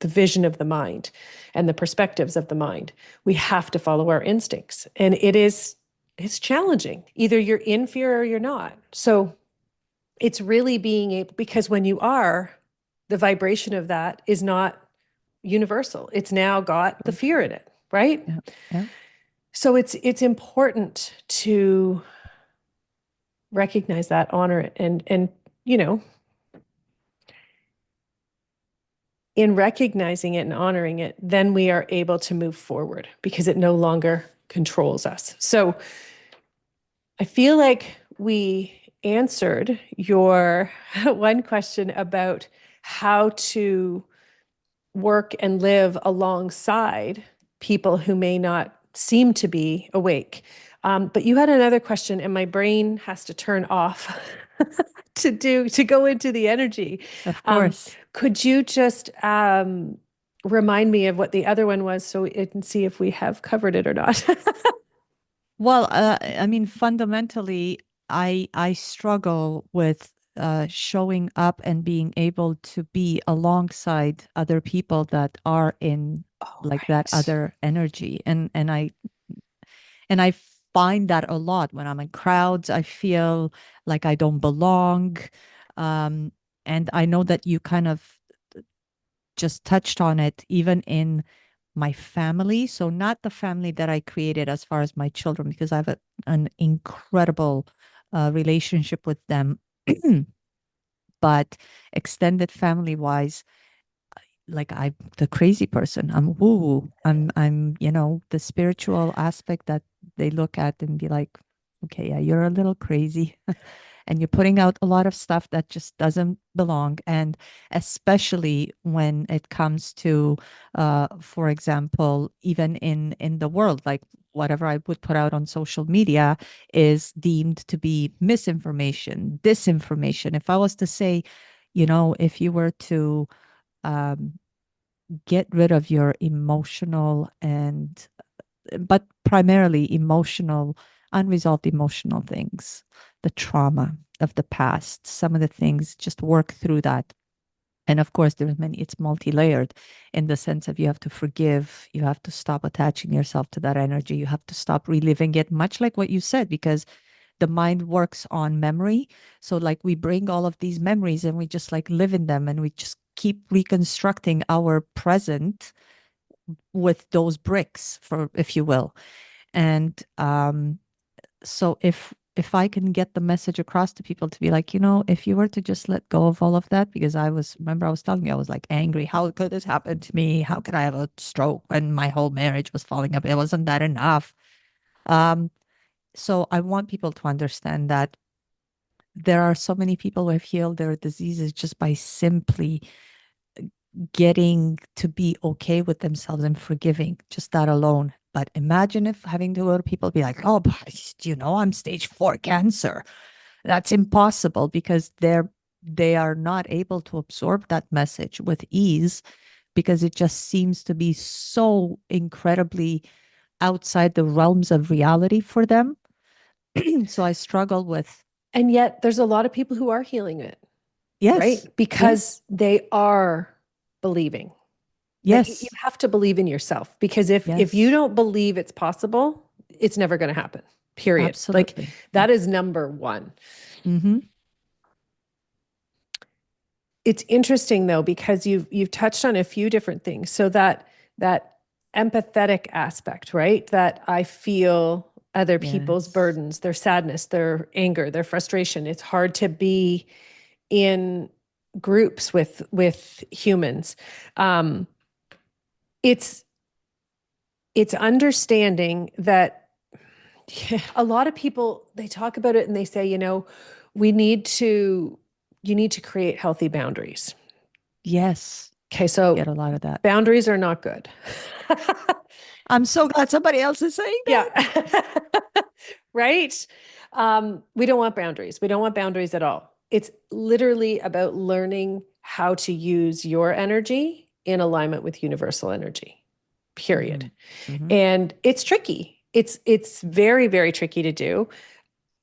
vision of the mind and the perspectives of the mind. We have to follow our instincts. And it's challenging. Either you're in fear or you're not. So it's really being able, because when you are, the vibration of that is not universal. It's now got the True. fear in it, right? Yeah. Yeah. So it's important to recognize that, honor it, and you know, in recognizing it and honoring it, then we are able to move forward because it no longer controls us. So I feel like we answered your one question about how to work and live alongside people who may not seem to be awake. But you had another question, and my brain has to turn off to go into the energy. Of Um, course. could you just remind me of what the other one was so we can see if we have covered it or not? Well, I mean, fundamentally, I struggle with showing up and being able to be alongside other people that are in Oh, like that right. other energy, and I find that a lot when I'm in crowds. I feel like I don't belong, um, and I know that you kind of just touched on it, even in my family. So, not the family that I created as far as my children, because I have an incredible relationship with them. But extended family wise, like I'm the crazy person. I'm woo. I'm, the spiritual aspect that they look at and be like, okay, yeah, you're a little crazy. And you're putting out a lot of stuff that just doesn't belong. And especially when it comes to, for example, even in the world, like whatever I would put out on social media is deemed to be misinformation, disinformation. If I was to say, if you were to um, get rid of your emotional but primarily emotional, unresolved emotional things, the trauma of the past, some of the things, just work through that. And of course, it's multi-layered in the sense of you have to forgive, you have to stop attaching yourself to that energy, you have to stop reliving it, much like what you said, because the mind works on memory. So, like, we bring all of these memories and we just like live in them and we just keep reconstructing our present with those bricks, for if you will. And so if I can get the message across to people to be like, if you were to just let go of all of that, because remember I was telling you, I was like angry. How could this happen to me? How could I have a stroke when my whole marriage was falling up? It wasn't that enough. Um, so I want people to understand that there are so many people who have healed their diseases just by simply getting to be okay with themselves and forgiving, just that alone. But imagine if having to go to people be like, oh, but, I'm stage 4 cancer. That's impossible because they are not able to absorb that message with ease because it just seems to be so incredibly outside the realms of reality for them. So I struggle with, And yet there's a lot of people who are healing it, yes, right? yes, Because they are believing. Like you yes, have to believe in yourself because if you yes. don't believe it's possible, it's never going to happen. period. Like Absolutely. Yeah. that is number one. Mm-hmm. It's interesting though, because you've touched on a few different things. So that empathetic aspect, right? That I feel other people's Yes. burdens, their sadness, their anger, their frustration. It's hard to be in groups with humans. Um, it's it's understanding that a lot of people, they talk about it and they say, we need to you need to create healthy boundaries. Yes. Okay, so Get a lot of that. boundaries are not good. I'm so glad somebody else is saying Yeah. that. Right? We don't want boundaries. We don't want boundaries at all. It's literally about learning how to use your energy in alignment with universal energy, period. Mm-hmm. Mm-hmm. And it's tricky. It's very, very tricky to do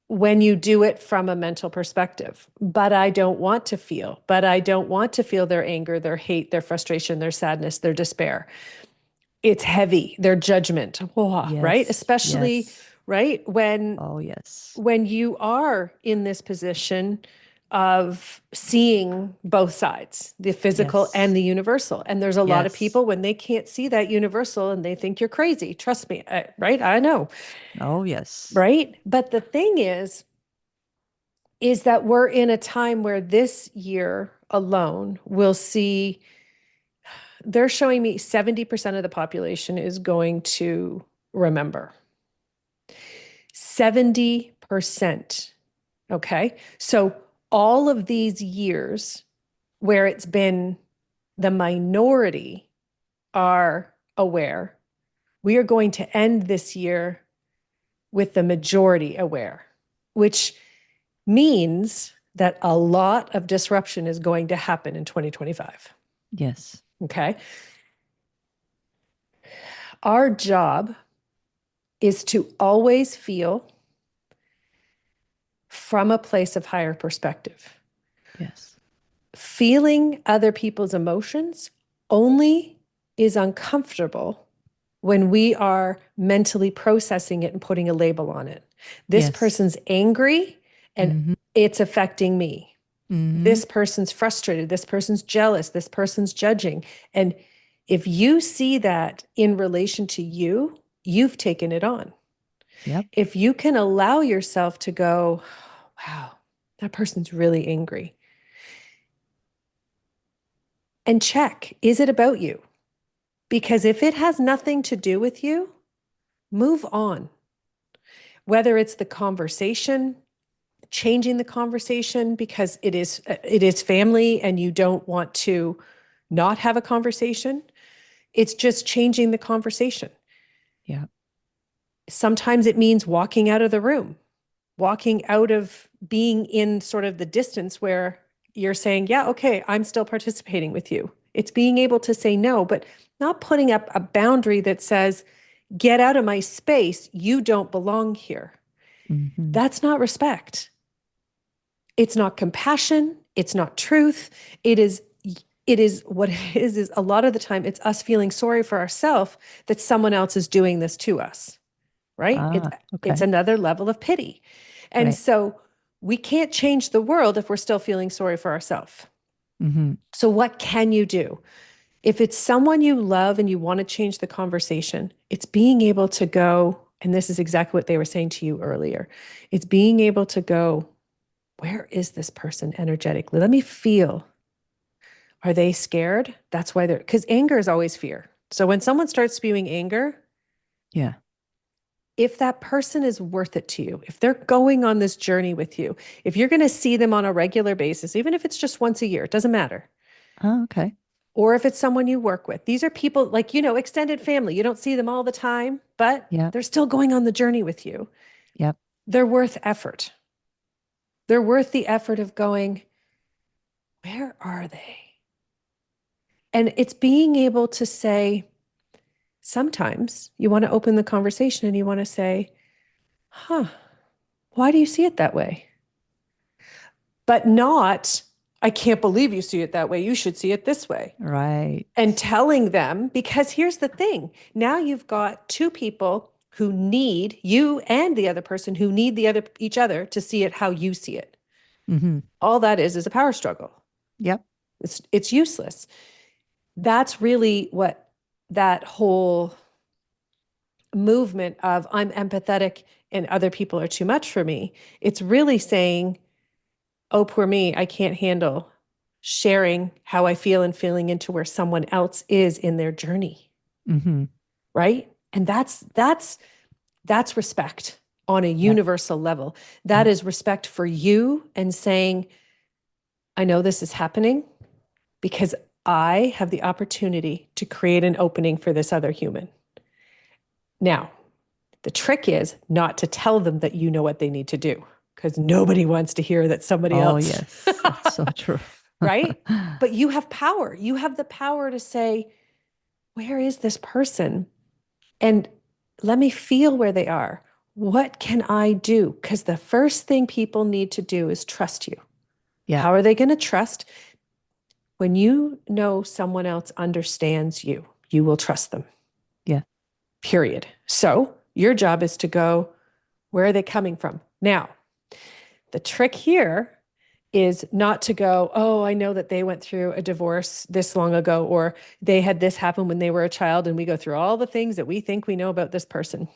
when you do it from a mental perspective. But I don't want to feel, but I don't want to feel their anger, their hate, their frustration, their sadness, their despair. It's heavy, their judgment, right? Yes. Especially, Yes. right, Oh, yes. when you are in this position of seeing both sides, the physical and Yes. the universal. And there's a lot of Yes. people when they can't see that universal and they think you're crazy. Trust me, right? I know, Oh, yes. right? But the thing is that we're in a time where this year alone we'll see, they're showing me 70% of the population is going to remember. 70%. Okay. So all of these years where it's been the minority are aware, we are going to end this year with the majority aware, which means that a lot of disruption is going to happen in 2025. Yes. Okay. Our job is to always feel from a place of higher perspective. Yes. Feeling other people's emotions only is uncomfortable when we are mentally processing it and putting a label on it. This Yes. person's angry and Mm-hmm. it's affecting me. Mm-hmm. This person's frustrated. This person's jealous. This person's judging. And if you see that in relation to you, you've taken it on. Yep. If you can allow yourself to go, wow, that person's really angry, and check, is it about you? Because if it has nothing to do with you, move on. Whether it's the conversation, changing the conversation because it is family and you don't want to not have a conversation, it's just changing the conversation. Yeah. Sometimes it means walking out of the room, walking out of being in sort of the distance where you're saying, yeah, okay, I'm still participating with you. It's being able to say no, but not putting up a boundary that says, get out of my space. You don't belong here. Mm-hmm. That's not respect. It's not compassion. It's not truth. It is what it is a lot of the time it's us feeling sorry for ourselves that someone else is doing this to us, right? It's Ah, it's okay. another level of pity. And Right. so we can't change the world if we're still feeling sorry for ourselves. Mm-hmm. So what can you do? If it's someone you love and you want to change the conversation, it's being able to go, and this is exactly what they were saying to you earlier. It's being able to go, where is this person energetically? Let me feel. Are they scared? That's why because anger is always fear. So when someone starts spewing anger, Yeah. if that person is worth it to you, if they're going on this journey with you, if you're going to see them on a regular basis, even if it's just once a year, it doesn't matter. Oh, okay. Or if it's someone you work with, these are people like, extended family. You don't see them all the time, but Yeah. they're still going on the journey with you. Yep. They're worth effort. They're worth the effort of going, where are they? And it's being able to say, sometimes you want to open the conversation and you want to say, huh, why do you see it that way? But not, I can't believe you see it that way. You should see it this way. Right. And telling them, because here's the thing, now you've got two people who need you and the other person who need each other to see it how you see it. Mm-hmm. All that is a power struggle. Yep. It's useless. That's really what that whole movement of I'm empathetic and other people are too much for me. It's really saying, oh, poor me, I can't handle sharing how I feel and feeling into where someone else is in their journey. Mm-hmm. Right. And that's respect on a Yep. universal level. That Yep. is respect for you and saying, I know this is happening because I have the opportunity to create an opening for this other human. Now, the trick is not to tell them that you know what they need to do, because nobody wants to hear that somebody Oh, else, yes. That's so true. right? But you have power. You have the power to say, where is this person? And let me feel where they are. What can I do? Because the first thing people need to do is trust you. Yeah. How are they going to trust? When you know someone else understands you, you will trust them, Yeah. period. So your job is to go, where are they coming from? Now, the trick here is not to go, oh, I know that they went through a divorce this long ago, or they had this happen when they were a child, and we go through all the things that we think we know about this person.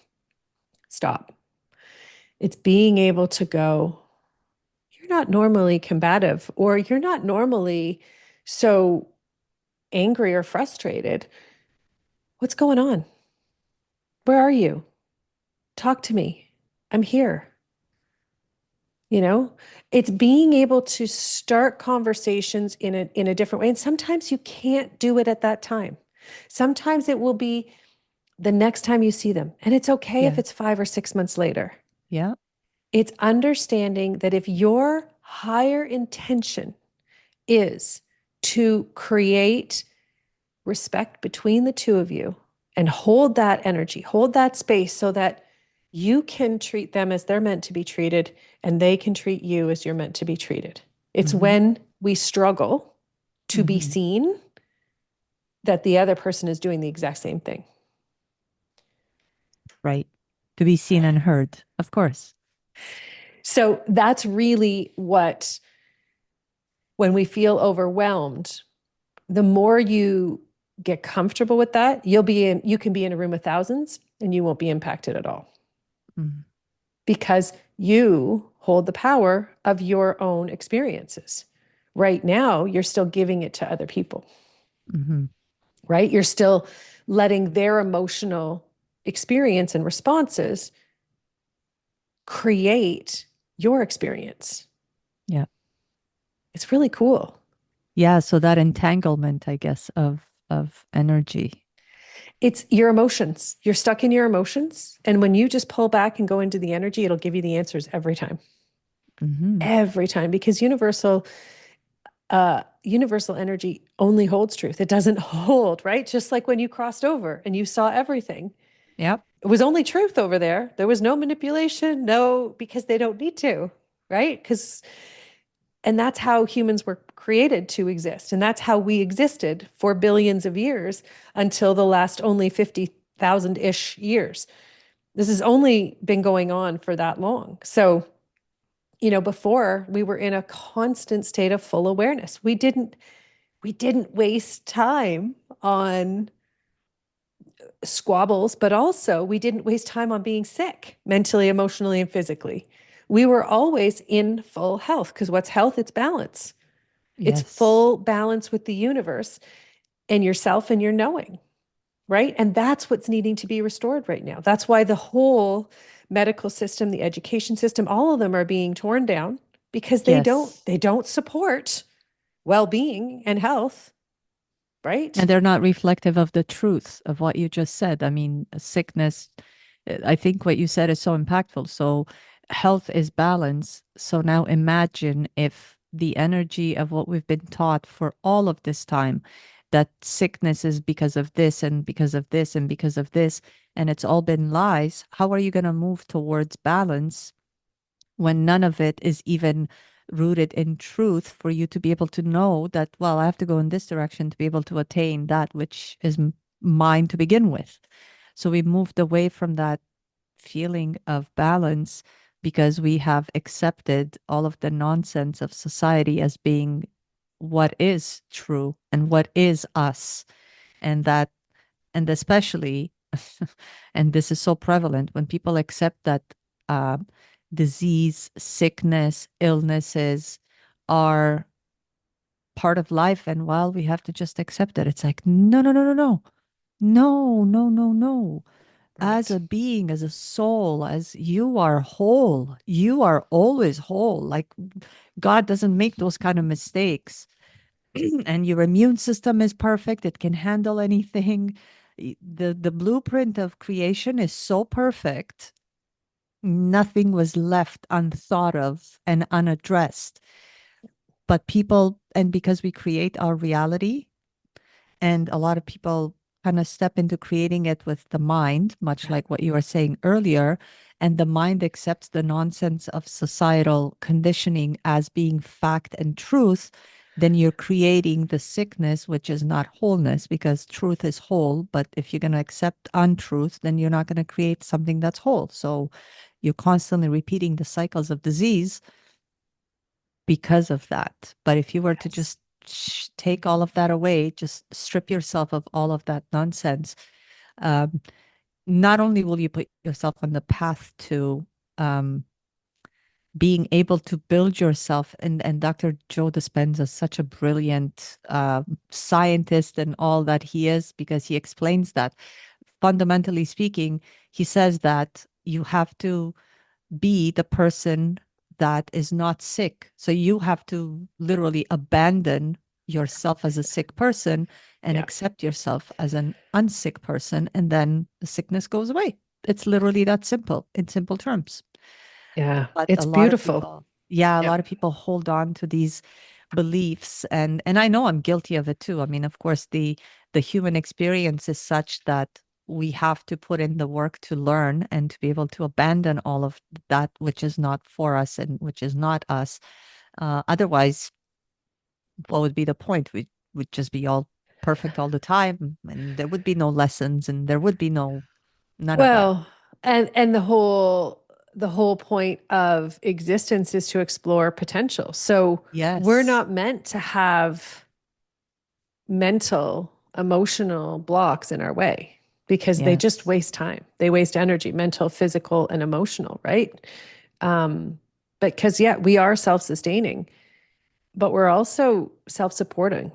Stop. It's being able to go, you're not normally combative, or you're not normally so angry or frustrated. What's going on? Where are you? Talk to me. I'm here. You know, it's being able to start conversations in a different way. And sometimes you can't do it at that time. Sometimes it will be the next time you see them. And it's okay if Yeah. it's 5 or 6 months later. Yeah. It's understanding that if your higher intention is to create respect between the two of you and hold that energy, hold that space so that you can treat them as they're meant to be treated and they can treat you as you're meant to be treated. It's Mm-hmm. when we struggle to be Mm-hmm. seen that the other person is doing the exact same thing. Right. To be seen and heard, of course. So that's really what, when we feel overwhelmed, the more you get comfortable with that, you can be in a room of thousands and you won't be impacted at all. Mm. Because you hold the power of your own experiences. Right now, you're still giving it to other people, Mm-hmm. right? You're still letting their emotional experience and responses create your experience. Yeah. It's really cool. Yeah. So that entanglement, I guess, of energy. It's your emotions. You're stuck in your emotions. And when you just pull back and go into the energy, it'll give you the answers every time. Mm-hmm. Every time, because universal energy only holds truth. It doesn't hold, right? Just like when you crossed over and you saw everything. Yep. It was only truth over there. There was no manipulation, because they don't need to, right? And that's how humans were created to exist. And that's how we existed for billions of years until the last only 50,000-ish years. This has only been going on for that long. So, before we were in a constant state of full awareness. We didn't waste time on squabbles, but also we didn't waste time on being sick mentally, emotionally, and physically. We were always in full health, because what's health? It's balance. It's Yes. full balance with the universe and yourself and your knowing, right? And that's what's needing to be restored right now. That's why the whole medical system, the education system, all of them are being torn down, because they don't Yes. they don't support well-being and health, right? And they're not reflective of the truth of what you just said. I mean, sickness, I think what you said is so impactful. So, health is balance. So, now imagine if the energy of what we've been taught for all of this time, that sickness is because of this and because of this and because of this, and it's all been lies. How are you going to move towards balance when none of it is even rooted in truth for you to be able to know that, well, I have to go in this direction to be able to attain that which is mine to begin with. So we moved away from that feeling of balance because we have accepted all of the nonsense of society as being what is true and what is us. And that, and especially, and this is so prevalent when people accept that uh, disease, sickness, illnesses are part of life. And while we have to just accept it, it's like, no, no, no, no, no, no, no, no, no. As Right. a being, as a soul, as you are whole, you are always whole. Like God doesn't make those kind of mistakes. And your immune system is perfect. It can handle anything. The blueprint of creation is so perfect. Nothing was left unthought of and unaddressed. But people, and because we create our reality, and a lot of people kind of step into creating it with the mind, much Yeah. like what you were saying earlier. And the mind accepts the nonsense of societal conditioning as being fact and truth. Then you're creating the sickness, which is not wholeness, because truth is whole. But if you're going to accept untruth, then you're not going to create something that's whole. So you're constantly repeating the cycles of disease because of that. But if you were to Yes. just take all of that away, just strip yourself of all of that nonsense, um, not only will you put yourself on the path to um, being able to build yourself, and Dr. Joe Dispenza is such a brilliant scientist and all that he is, because he explains that fundamentally speaking, he says that you have to be the person that is not sick. So you have to literally abandon yourself as a sick person and Yeah. accept yourself as an unsick person, and then the sickness goes away. It's literally that simple, in simple terms. Yeah. But a It's lot of beautiful. people, yeah, a Yep. lot of people hold on to these beliefs, and I know I'm guilty of it too. I mean, of course, the human experience is such that we have to put in the work to learn and to be able to abandon all of that which is not for us and which is not us. Otherwise, what would be the point? We would just be all perfect all the time, and there would be no lessons, and there would be no none of that. Well, and the whole point of existence is to explore potential. So we're Yes, not meant to have mental, emotional blocks in our way because they just yes, waste time. They waste energy, mental, physical, and emotional, right? Um, because yeah, we are self-sustaining, but we're also self-supporting.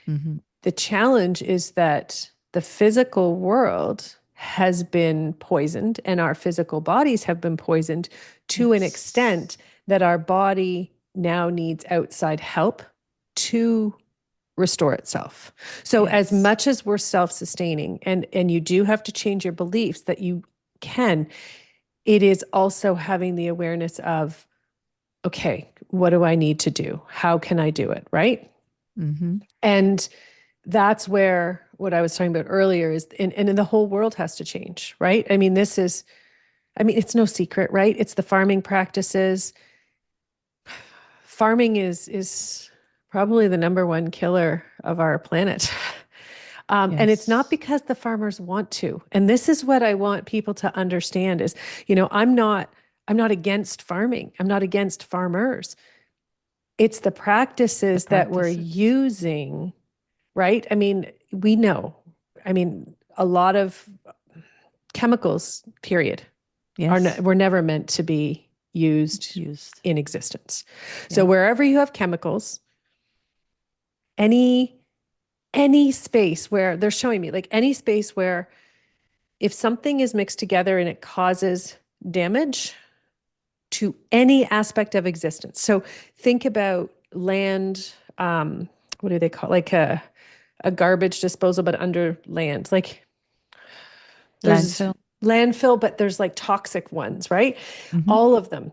hmm, The challenge is that the physical world has been poisoned and our physical bodies have been poisoned to an yes, extent that our body now needs outside help to restore itself. So as yes. much as we're self-sustaining and you do have to change your beliefs that you can, it is also having the awareness of, okay, what do I need to do? How can I do it? Right? Hmm. And that's where what I was talking about earlier is, and the whole world has to change, right? I mean, it's no secret, right? It's the farming practices. Farming is probably the number one killer of our planet. And it's not Yes. because the farmers want to. And this is what I want people to understand is, I'm not against farming. I'm not against farmers. It's the The practices that we're practices. using, right? I mean, we know. I mean, a lot of chemicals, period, Yes. were never meant to be used Used. in existence. So Yeah. wherever you have chemicals, any any space where they're showing me, like any space where if something is mixed together and it causes damage to any aspect of existence. So think about land, what do they call, like a garbage disposal, but under land. Like there's Landfill. landfill, but there's like toxic ones, right? Hmm. All of them.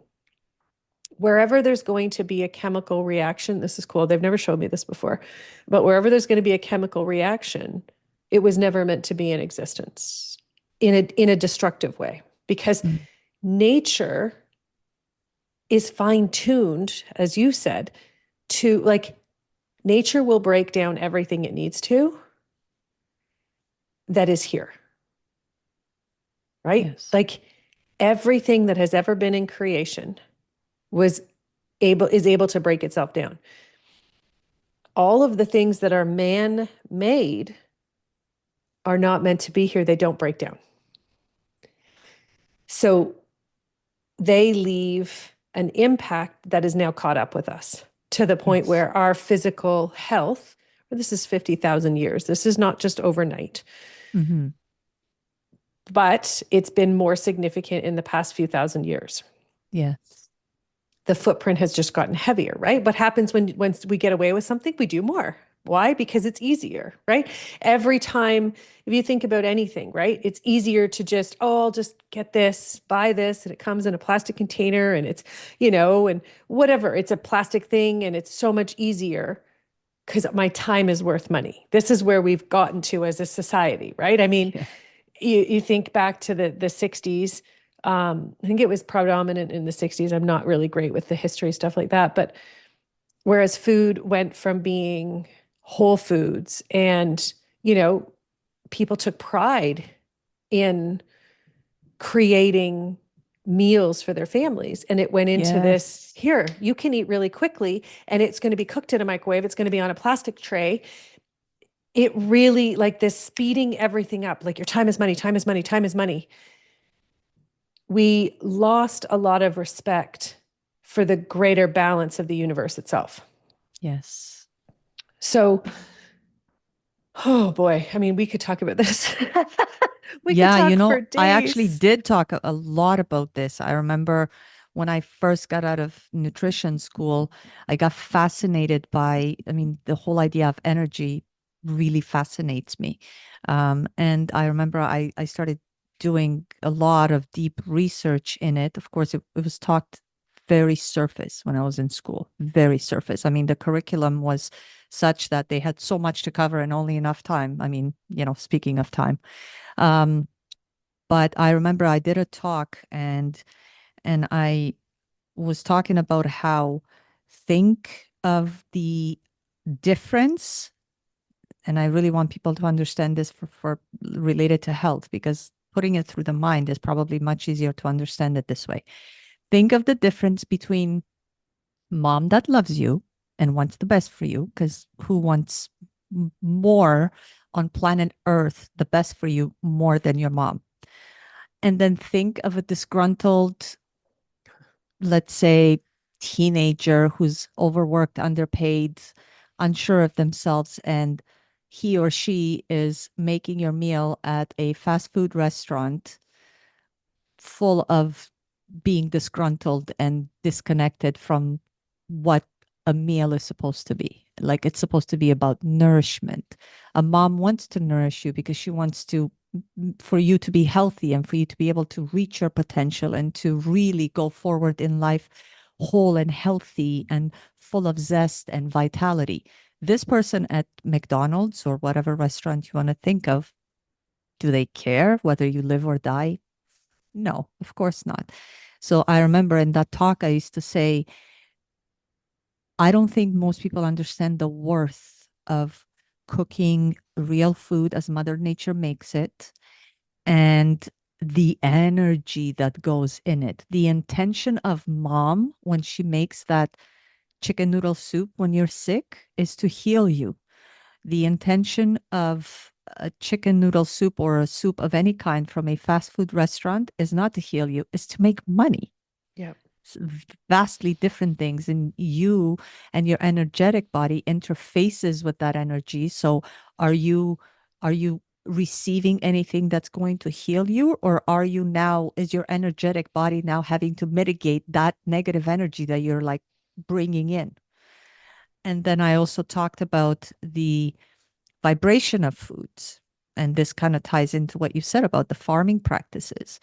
Wherever there's going to be a chemical reaction, this is cool. They've never showed me this before, but wherever there's going to be a chemical reaction, it was never meant to be in existence in a destructive way because Mm. nature is fine tuned, as you said, to like nature will break down everything it needs to that is here, right? Yes. Like Everything that has ever been in creation was is able to break itself down. All of the things that are man made are not meant to be here. They don't break down. So they leave an impact that is now caught up with us to the point Yes. where our physical health, this is 50,000 years, this is not just overnight, Mm-hmm. but it's been more significant in the past few thousand years. Yes. The footprint has just gotten heavier, right? What happens when we get away with something? We do more. Why? Because it's easier, right? Every time, if you think about anything, right? It's easier to just, oh, I'll just get this, buy this, and it comes in a plastic container and it's, and whatever. It's a plastic thing and it's so much easier because my time is worth money. This is where we've gotten to as a society, right? I mean, Yeah. you think back to the 60s. I think it was predominant in the 60s. I'm not really great with the history stuff like that. But whereas food went from being whole foods and, people took pride in creating meals for their families. And it went into this Yes. here, you can eat really quickly and it's going to be cooked in a microwave. It's going to be on a plastic tray. It really like this speeding everything up, like your time is money, time is money, time is money. We lost a lot of respect for the greater balance of the universe itself. Yes. So, oh boy, I mean, we could talk about this. We could Yeah, talk for I actually days. did talk a lot about this. I remember when I first got out of nutrition school, I got fascinated by, I mean, the whole idea of energy really fascinates me. And I remember I started doing a lot of deep research in it. Of course, it was taught very surface when I was in school, very surface. I mean, the curriculum was such that they had so much to cover and only enough time. I mean, speaking of time. Um, but I remember I did a talk and I was talking about how think of the difference, and I really want people to understand this for related to health, because putting it through the mind is probably much easier to understand it this way. Think of the difference between mom that loves you and wants the best for you, because who wants more on planet Earth, the best for you, more than your mom? And then think of a disgruntled, let's say, teenager who's overworked, underpaid, unsure of themselves, and he or she is making your meal at a fast food restaurant full of being disgruntled and disconnected from what a meal is supposed to be. Like, it's supposed to be about nourishment. A mom wants to nourish you because she wants to for you to be healthy and for you to be able to reach your potential and to really go forward in life whole and healthy and full of zest and vitality. This person at McDonald's or whatever restaurant you want to think of, do they care whether you live or die? No, of course not. So I remember in that talk, I used to say, I don't think most people understand the worth of cooking real food as Mother Nature makes it and the energy that goes in it. The intention of mom when she makes that chicken noodle soup when you're sick is to heal you. The intention of a chicken noodle soup or a soup of any kind from a fast food restaurant is not to heal you, is to make money. Yeah. Vastly different things, and you and your energetic body interfaces with that energy. So are you receiving anything that's going to heal you, or is your energetic body now having to mitigate that negative energy that you're like bringing in? And then I also talked about the vibration of foods, and this kind of ties into what you said about the farming practices.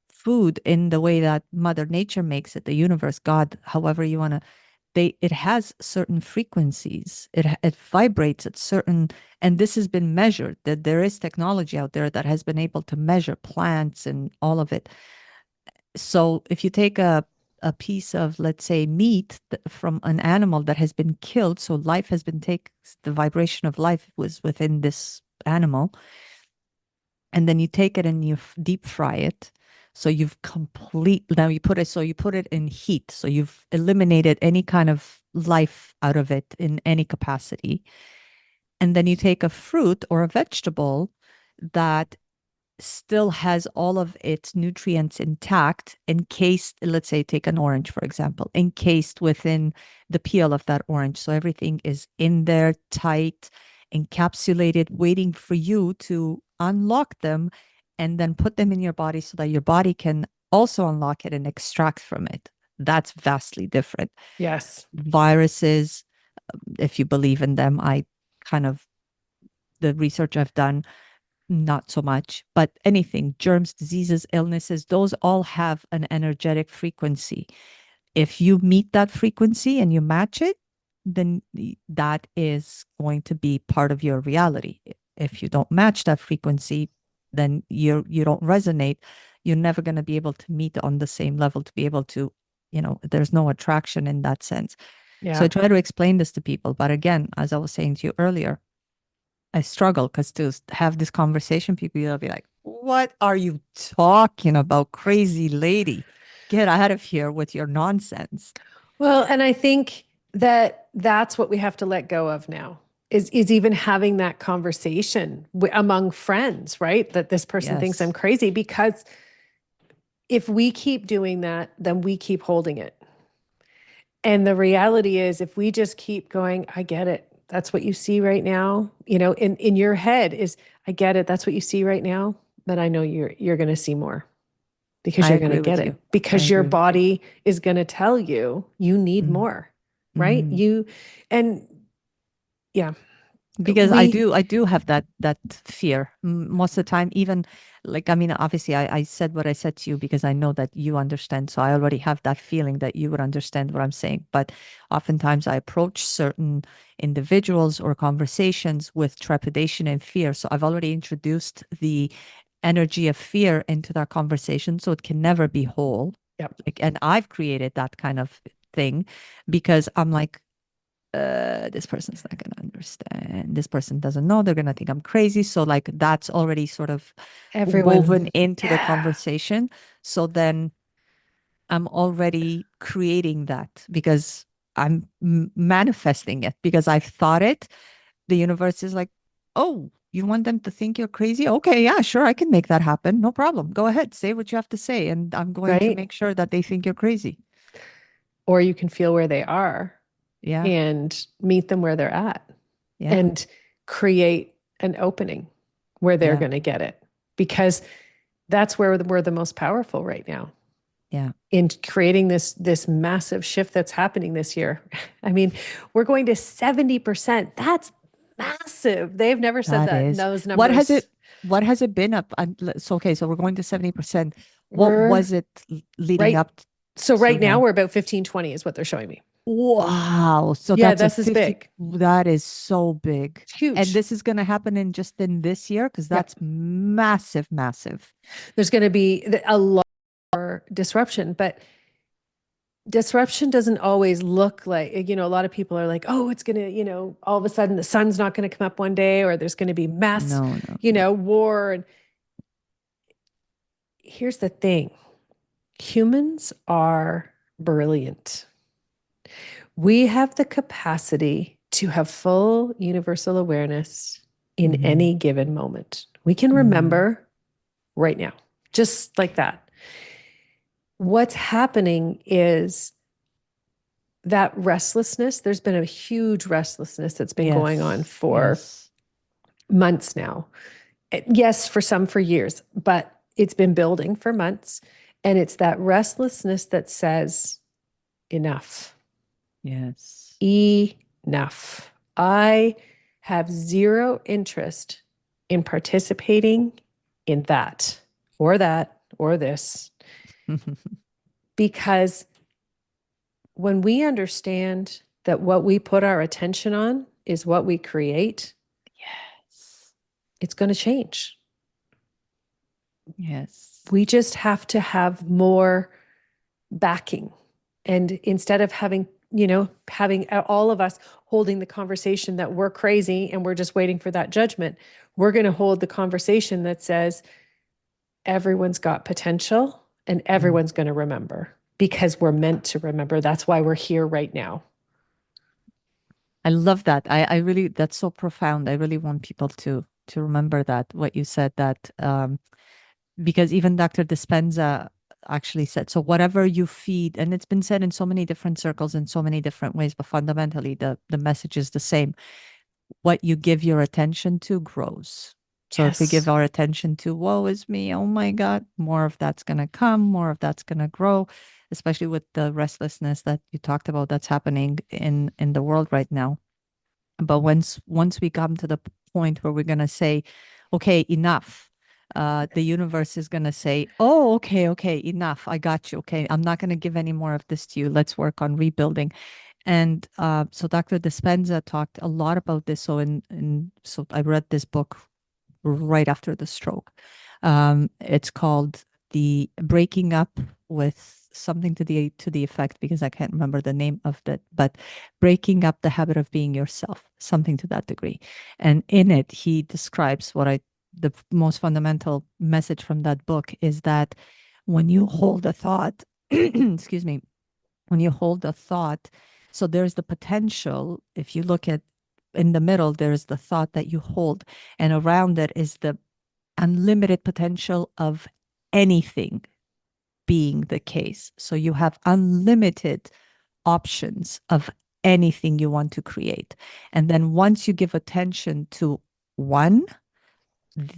Food, in the way that Mother Nature makes it, the universe, God, however you want to, it has certain frequencies. It vibrates at certain, and this has been measured. That there is technology out there that has been able to measure plants and all of it. So if you take a piece of, let's say, meat from an animal that has been killed, so life has been taken, the vibration of life was within this animal, and then you take it and you deep fry it. So now you put it in heat. So you've eliminated any kind of life out of it in any capacity. And then you take a fruit or a vegetable that still has all of its nutrients intact, encased. Let's say, take an orange, for example, encased within the peel of that orange. So everything is in there, tight, encapsulated, waiting for you to unlock them and then put them in your body so that your body can also unlock it and extract from it. That's vastly different. Yes. Viruses, if you believe in them, the research I've done, not so much, but anything, germs, diseases, illnesses, those all have an energetic frequency. If you meet that frequency and you match it, then that is going to be part of your reality. If you don't match that frequency, then you don't resonate. You're never going to be able to meet on the same level to be able to, there's no attraction in that sense. So I Yeah. try to explain this to people. But again, as I was saying to you earlier, I struggle because to have this conversation, people will be like, "What are you talking about, crazy lady? Get out of here with your nonsense." Well, and I think that that's what we have to let go of now is even having that conversation among friends, right? That this person thinks I'm Yes, crazy, because if we keep doing that, then we keep holding it. And the reality is, if we just keep going, I get it. That's what you see right now. In your head is, I get it. That's what you see right now. But I know you're going to see more, because I you're going to agree get with it, you. I because your agree with you. body is going to tell you you need Mm, more, right? mm. And yeah, Because we, I do have that fear most of the time. Even like, I mean, obviously, I said what I said to you because I know that you understand. So I already have that feeling that you would understand what I'm saying. But oftentimes, I approach certain individuals or conversations with trepidation and fear. So I've already introduced the energy of fear into that conversation, so it can never be whole. yep, Like, and I've created that kind of thing because I'm like, this person's not going to understand. This person doesn't know. They're going to think I'm crazy. So, like, that's already sort of woven everyone, into the yeah, conversation. So then I'm already creating that because I'm manifesting it because I've thought it. The universe is like, oh, you want them to think you're crazy? Okay, yeah, sure. I can make that happen. No problem. Go ahead. Say what you have to say. And I'm going to right? make sure that they think you're crazy. Or you can feel where they are Yeah. and meet them where they're at, Yeah. and create an opening where they're Yeah. going to get it, because that's where we're the most powerful right now Yeah. in creating this massive shift that's happening this year. I mean, we're going to 70%. That's massive. They've never said That that, is. those What has numbers. it what has it been up? So okay, so we're going to 70%. What We're was it leading right. up So to right now now? we're about 15-20 is what they're showing me. Wow. So Yeah, that's a this is 50. big. That is so big. It's And huge. this is going to happen in this year because Yep. that's massive, massive. There's going to be a lot more disruption, but disruption doesn't always look like, a lot of people are like, oh, it's going to, all of a sudden the sun's not going to come up one day, or there's going to be mass, No, no, no. war. And here's the thing, humans are brilliant. We have the capacity to have full universal awareness in Mm-hmm. any given moment. We can Mm-hmm. remember right now, just like that. What's happening is that restlessness, there's been a huge restlessness that's been going on Yes. for Yes. months now. Yes, for some for years, but it's been building for months. And it's that restlessness that says, enough, Yes. enough. I have zero interest in participating in that or this, because when we understand that what we put our attention on is what we create, Yes. it's going to change. Yes. We just have to have more backing. And instead of having all of us holding the conversation that we're crazy and we're just waiting for that judgment, we're going to hold the conversation that says everyone's got potential. and Mm. everyone's going to remember because we're meant to remember. That's why we're here right now. I love that. I really, that's so profound. I really want people to remember that, what you said, that because even Dr. Dispenza actually said, so whatever you feed, and it's been said in so many different circles in so many different ways, but fundamentally the message is the same. What you give your attention to grows. So if we give Yes. our attention to woe is me, oh my God, more of that's going to come, more of that's going to grow, especially with the restlessness that you talked about that's happening in the world right now. But once we come to the point where we're going to say, okay, enough, the universe is going to say, oh, okay, enough. I got you. Okay, I'm not going to give any more of this to you. Let's work on rebuilding. And so Dr. Dispenza talked a lot about this. So I read this book right after the stroke. It's called The Breaking Up with something to the effect, because I can't remember the name of that, but breaking up the habit of being yourself, something to that degree. And in it, he describes the most fundamental message from that book is that when you hold a thought, excuse me, when you hold a thought, so there's the potential, if you look at in the middle, there's the thought that you hold, and around it is the unlimited potential of anything being the case. So you have unlimited options of anything you want to create. And then once you give attention to one,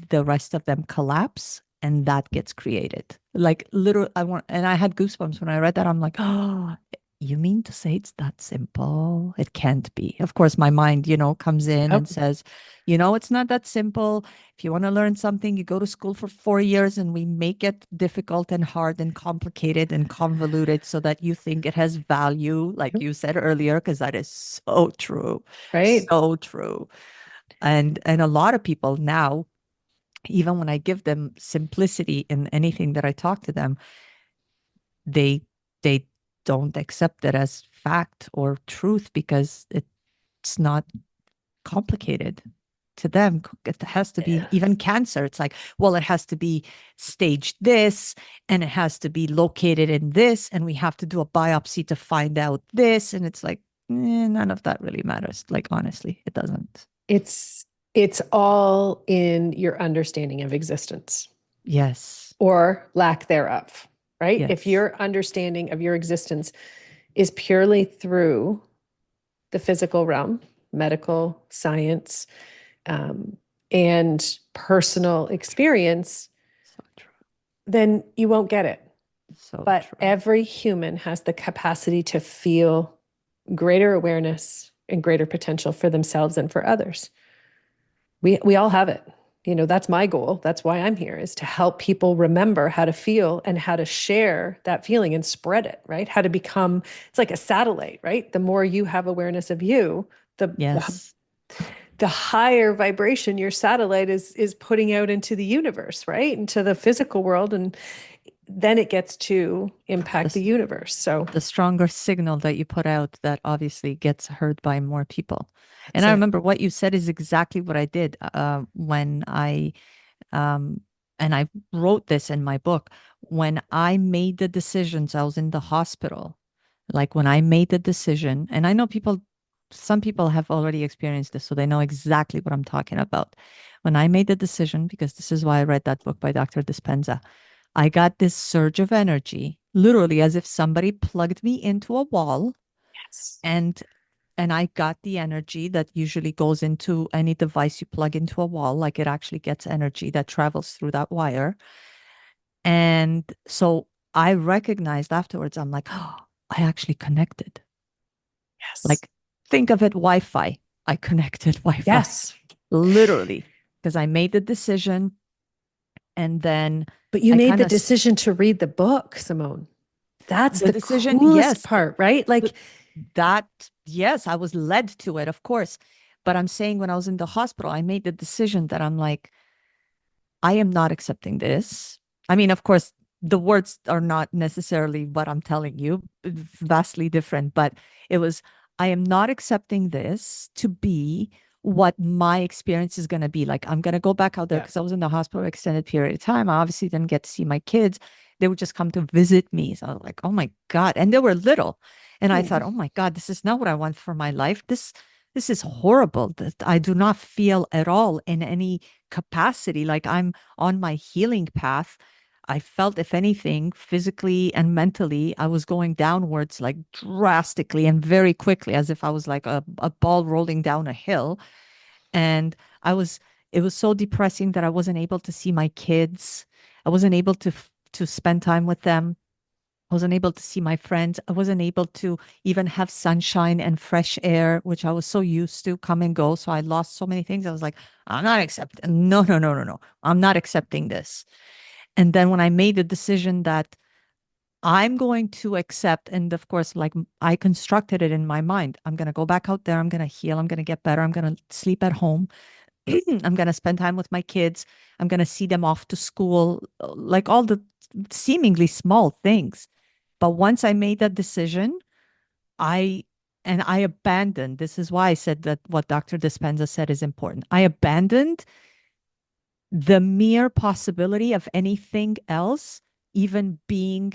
the rest of them collapse and that gets created. Like literally, and I had goosebumps when I read that. I'm like, oh, you mean to say it's that simple? It can't be. Of course, my mind, comes in and Yep. says, it's not that simple. If you want to learn something, you go to school for 4 years and we make it difficult and hard and complicated and convoluted so that you think it has value, like you said earlier, because that is so true. Right. So true. And a lot of people now, even when I give them simplicity in anything that I talk to them, they they don't accept it as fact or truth because it's not complicated to them. It has to be even cancer. It's like, well, it has to be staged this and it has to be located in this, and we have to do a biopsy to find out this. And it's like, none of that really matters. Like, honestly, it doesn't. It's it's all in your understanding of existence Yes. or lack thereof, right? If Yes. your understanding of your existence is purely through the physical realm, medical science, um, and personal experience, So true. then you won't get it. So But true. every human has the capacity to feel greater awareness and greater potential for themselves and for others. We all have it. That's my goal. That's why I'm here, is to help people remember how to feel and how to share that feeling and spread it, right? How to become, it's like a satellite, right? The more you have awareness of you, the Yes. the higher vibration your satellite is putting out into the universe, right? Into the physical world, and then it gets to impact the The, universe. So the stronger signal that you put out, that obviously gets heard by more people. And that's I it. remember what you said is exactly what I did when um, and I wrote this in my book. When I made the decisions, I was in the hospital. Like when I made the decision, and I know some people have already experienced this, so they know exactly what I'm talking about. When I made the decision, because this is why I read that book by Dr. Dispenza, I got this surge of energy, literally as if somebody plugged me into a wall, Yes. and I got the energy that usually goes into any device you plug into a wall, like it actually gets energy that travels through that wire. And so I recognized afterwards, I'm like, oh, I actually connected. Yes. Like, think of it Wi-Fi. I connected Wi-Fi, Yes. literally, because I made the decision and then But you I made kind the of, decision to read the book, Simone. That's the the decision, coolest yes, part, right? Like, that, yes, I was led to it, of course. But I'm saying when I was in the hospital, I made the decision that I'm like, I am not accepting this. I mean, of course, the words are not necessarily what I'm telling you, vastly different, but it was, I am not accepting this to be what my experience is going to be. Like, I'm going to go back out there yeah, because I was in the hospital for an extended period of time. I obviously didn't get to see my kids. they would just come to visit me. So I was like, oh my God. And they were little. And I thought, oh my God, this is not what I want for my life. This is horrible. That I do not feel at all in any capacity like I'm on my healing path. I felt, if anything, physically and mentally, I was going downwards like drastically and very quickly, as if I was like a ball rolling down a hill. And I was, it was so depressing that I wasn't able to see my kids. I wasn't able to spend time with them. I wasn't able to see my friends. I wasn't able to even have sunshine and fresh air, which I was so used to come and go. So I lost so many things. I was like, I'm not accepting. No, no, no, no, no. I'm not accepting this. And then when I made the decision that I'm going to accept, and of course, like I constructed it in my mind, I'm going to go back out there. I'm going to heal. I'm going to get better. I'm going to sleep at home. I'm going to spend time with my kids. I'm going to see them off to school, like all the seemingly small things. But once I made that decision, I I abandoned. This is why I said that what Dr. Dispenza said is important. I abandoned the mere possibility of anything else even being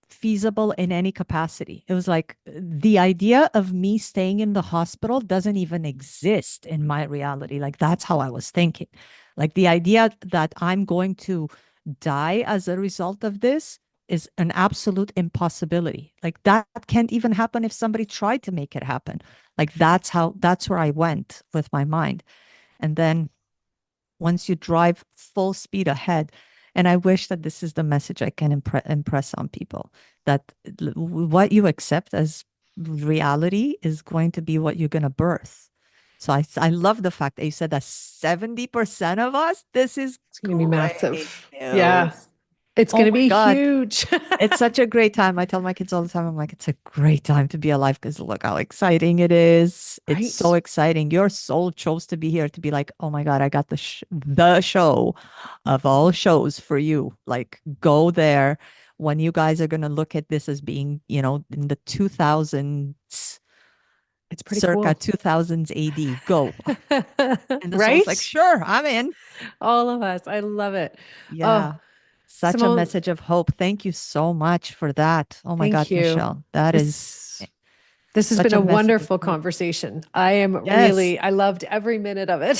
feasible in any capacity. It was like the idea of me staying in the hospital doesn't even exist in my reality. Like that's how I was thinking. Like the idea that I'm going to die as a result of this is an absolute impossibility. Like that can't even happen if somebody tried to make it happen. Like that's where I went with my mind. And then once you drive full speed ahead. And I wish that this is the message I can impress on people, that what you accept as reality is going to be what you're going to birth. So I love the fact that you said that 70% of us, this is It's going to be great massive. Yeah. news. It's Oh going to my be God. huge. It's such a great time. I tell my kids all the time, I'm like, it's a great time to be alive because look how exciting it is. It's so Right. exciting. Your soul chose to be here to be like, oh my God, I got the show of all shows for you. Like, go there when you guys are going to look at this as being, in the 2000s, It's pretty circa cool. 2000s AD. Go. And the soul's like, Right? sure, I'm in. All of us. I love it. Oh, Yeah. Such a Simone, message of hope. Thank you so much for that. Oh my God, thank you. Michelle. That is This has been such a a message of wonderful hope. conversation. Yes. I loved every minute of it.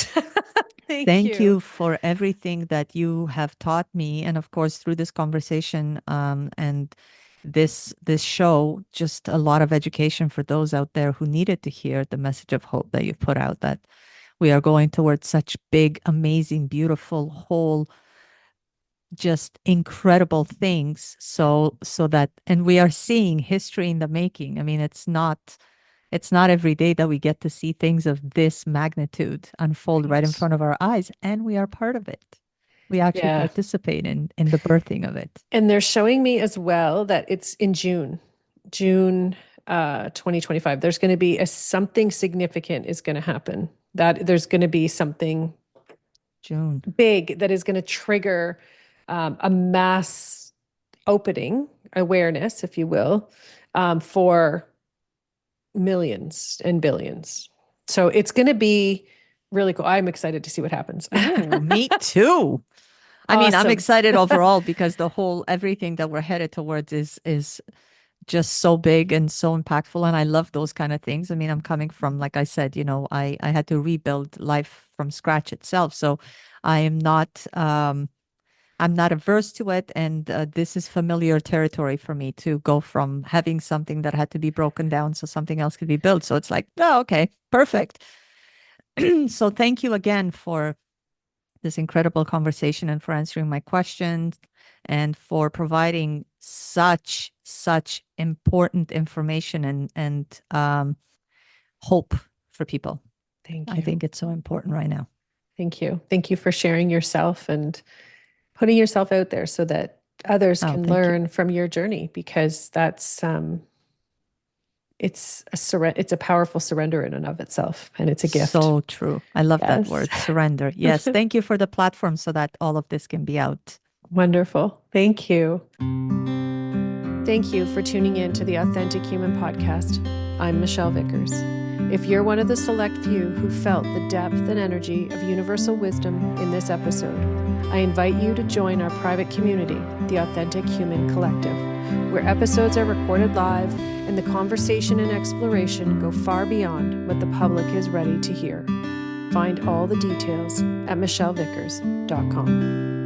Thank Thank you. you for everything that you have taught me. And of course, through this conversation and this show, just a lot of education for those out there who needed to hear the message of hope that you put out, that we are going towards such big, amazing, beautiful, whole, just incredible things. So that, and we are seeing history in the making. I mean, it's not every day that we get to see things of this magnitude unfold right in Right. front of our eyes, and we are part of it. We actually Yeah. participate in the birthing of it. And they're showing me as well that it's in June 2025. There's going to be something significant is going to happen. That there's going to be something June. big that is going to trigger a mass opening awareness, if you will, for millions and billions. So it's going to be really cool. I'm excited to see what happens. Ooh, me too. I mean, I'm Awesome. excited overall because the whole everything that we're headed towards is just so big and so impactful, and I love those kind of things. I mean, I'm coming from, like I said, I had to rebuild life from scratch itself, so I am not I'm not averse to it, and this is familiar territory for me to go from having something that had to be broken down so something else could be built. So it's like, oh, okay, perfect. So thank you again for this incredible conversation and for answering my questions and for providing such important information and hope for people. Thank I you. think it's so important right now. Thank you. Thank you for sharing yourself and putting yourself out there so that others Oh, can thank you. learn from your journey, because that's it's a powerful surrender in and of itself, and it's a gift. So true. I love that Yes. word, surrender. Yes. Thank you for the platform so that all of this can be out. Wonderful. Thank you. Thank you for tuning in to the Authentic Human Podcast. I'm Michelle Vickers. If you're one of the select few who felt the depth and energy of universal wisdom in this episode, I invite you to join our private community, the Authentic Human Collective, where episodes are recorded live and the conversation and exploration go far beyond what the public is ready to hear. Find all the details at michellevickers.com.